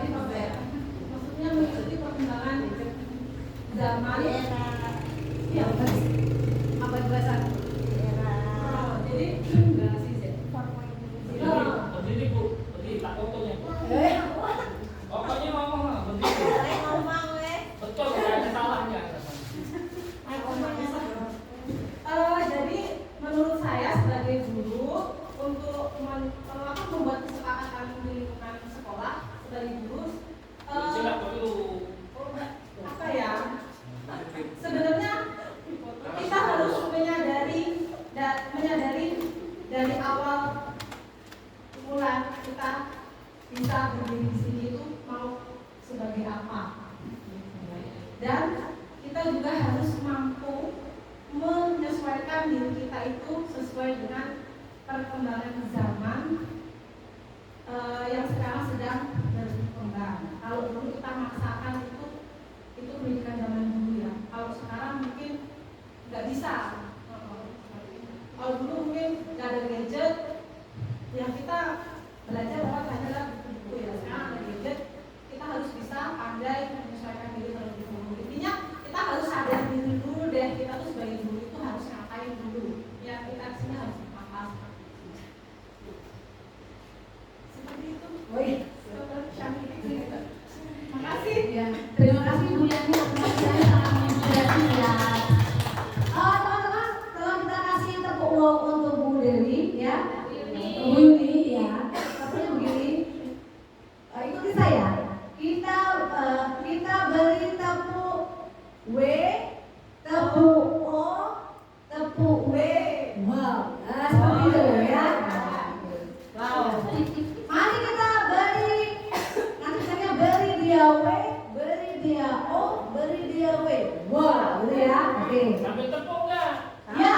Maksudnya mengikuti perkembangan zaman ya abad 21. Jadi Berdiri Bu, berdiri tak fotonya. Pokoknya ngomong berdiri. Betul, tidak ada salahnya. Jadi menurut saya sebagai guru untuk membuat kesepakatan di lingkungan sekolah sebagai guru apa ya, sebenarnya kita harus menyadari dari awal mulai kita bisa berdiri di sini itu mau sebagai apa, dan kita juga harus mampu menyesuaikan diri kita itu sesuai dengan perkembangan zaman yang sekarang sedang berkembang. Kalau dulu kita maksakan itu pendidikan zaman dulu ya. Kalau sekarang mungkin nggak bisa. Kalau dulu mungkin nggak ada gadget, yang kita belajar lewat adalah buku ya. Sekarang ada gadget, kita harus bisa pandai menyesuaikan diri terlebih dahulu. Intinya kita harus sadar diri dulu deh, kita tuh sebagai guru itu harus ngapain dulu. Ya kita kesini harus apa seperti itu. Oh iya. Terima kasih. Ya. Terima kasih Bu Yani atas saya sangat menginspirasi ya. Teman-teman, kalau kita kasih tepuk untuk Bu Dewi ya, Bu Yuni ya. Tapi Mari kita beri, nanti saya beri dia W, beri dia O, beri dia W. Wow, gitu ya. Oke. Sambil tepuk nggak? Ya.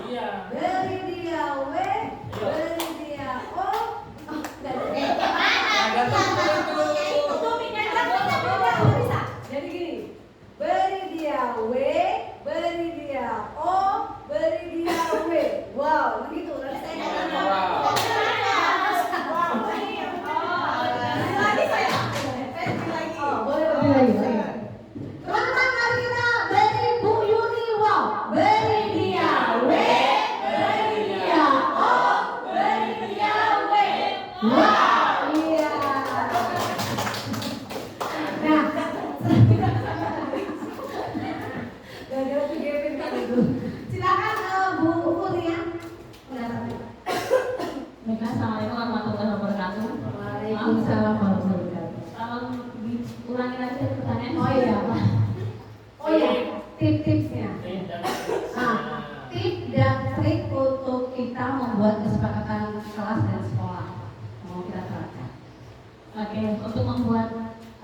Iya. Beri dia W, beri dia O. Agak tepuk dulu. Nggak bisa. Jadi gini, beri dia W, beri dia O, beri dia W. Wow, begitu. Nanti saya katakan. Wow. Lagi saya. Oh, boleh lebih lagi. Teman-teman, mari kita beri Bu Yuni wow. Beri dia W, beri dia O, beri dia W. Wow, iya. Nah, gara-gara tuh Kevin kan itu. Silakan Bu Kurnia. Assalamualaikum warahmatullahi wabarakatuh. Waalaikumsalam warahmatullahi wabarakatuh. Tolong diulangi lagi pertanyaan. Oh iya, Pak. Oh iya, tip-tipsnya. Nah, tip dan trik untuk kita membuat kesepakatan kelas dan sekolah. Mau kita terapkan. Oke, untuk membuat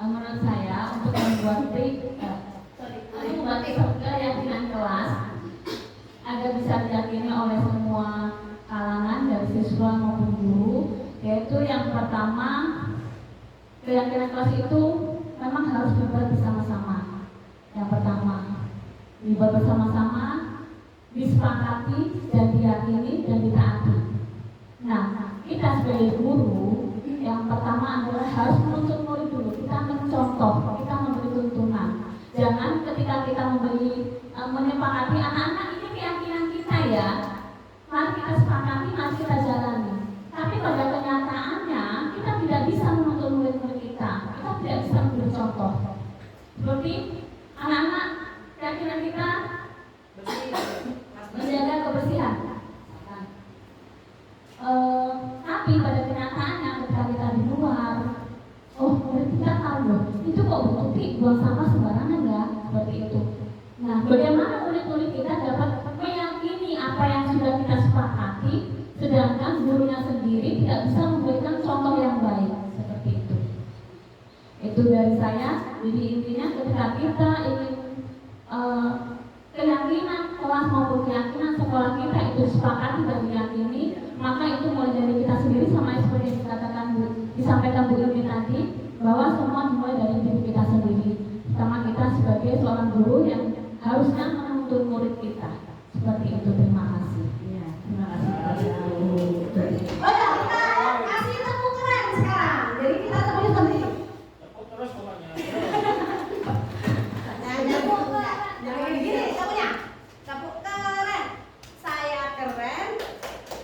menurut saya untuk membuat untuk membuat keyakinan kelas agar bisa diyakini oleh semua kalangan dari siswa maupun guru, yaitu yang pertama, keyakinan kelas itu memang harus dibuat bersama-sama. Yang pertama, dibuat bersama-sama, disepakati dan diyakini dan ditaati. Nah, kita sebagai guru yang pertama adalah harus menuntut murid dulu. Kita mencontoh, kita memberi tuntunan. Jangan ketika kita menyepakati anak-anak ini keyakinan kita ya, mari kita sepakati, mari kita jalani. Tapi pada kenyataannya kita tidak bisa menuntut murid-murid kita. Kita tidak bisa memberi contoh. Seperti anak-anak keyakinan kita menjaga kebersihan. Tapi pada kenyataannya ketika kita di luar, murid kita tahu loh, itu kok bukti buang sampah sembarangan ya, seperti itu. Nah, bagaimana murid-murid kita dapat meyakini apa yang sudah kita sepakati, sedangkan gurunya sendiri tidak bisa memberikan contoh yang baik, seperti itu. Itu dari saya. Jadi intinya ketika kita ingin keyakinan kelas maupun keyakinan sekolah kita itu sepakati dan diyakini, maka itu mulai dari kita sendiri, sama seperti yang dikatakan disampaikan Bu Yuni tadi, bahwa semua dimulai dari diri kita sendiri. Pertama kita sebagai seorang guru yang harusnya menuntun murid kita. Seperti itu. Terima kasih. Iya, terima kasih. Oh ya, kita kasih tepuk keren sekarang. Jadi kita temuin sendiri. Tepuk terus pokoknya. Jangan gini, tepuknya. Tepuk keren. Saya keren,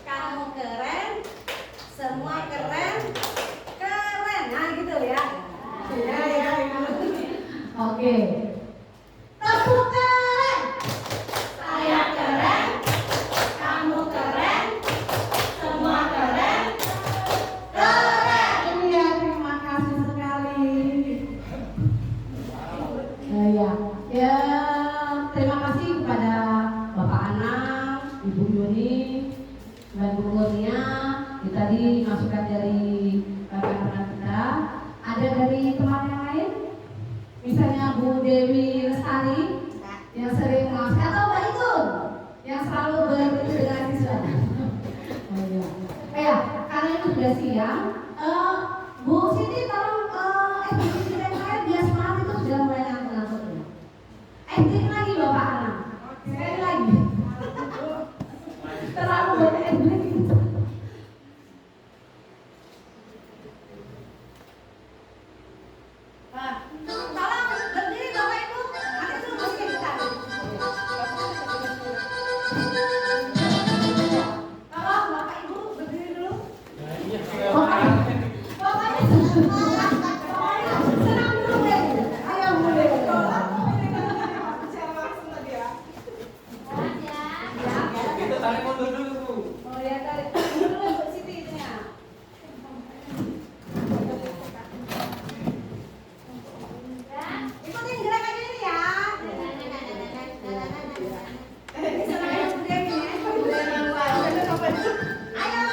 kamu keren, semua keren, keren. Nah gitu ya. Ya. Oke. Tepuk keren. Saya keren, kamu keren, semua keren, keren. Iya, terima kasih sekali. Ya, terima kasih kepada Bapak Anang, Ibu Yuni, dan Bu Kurnia. Tadi masukan dari rekan-rekan kita. Ada dari teman yang lain? Misalnya Bu Dewi Lestari yang sering mengawas, atau Mbak Itun yang selalu bertemu dengan siswa. Oh iya. Ya, karena itu sudah siang. Bu Siti tolong activity yang lain biar semangat itu sudah mulai ngantuk-ngantuk. Acting lagi Bapak Anang. Sekali lagi. Terlalu banyak acting. Tolong berdiri Bapak Ibu. Nanti suruh masukin kita. Tolong Bapak Ibu berdiri dulu. Pokoknya senang dulu deh. Ayo mulai. Itu tarik mundur dulu, Bu. Oh ya, tarik dulu Bu Siti itunya. Ikutin gerakannya ini ya. Ini senangnya Bu Dewi ya. Ayo.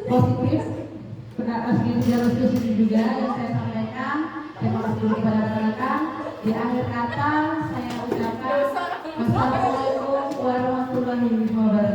positif, sekian juga yang saya sampaikan. Terima kasih dulu kepada rekan-rekan. Di akhir kata saya ucapkan wassalamualaikum warahmatullahi wabarakatuh.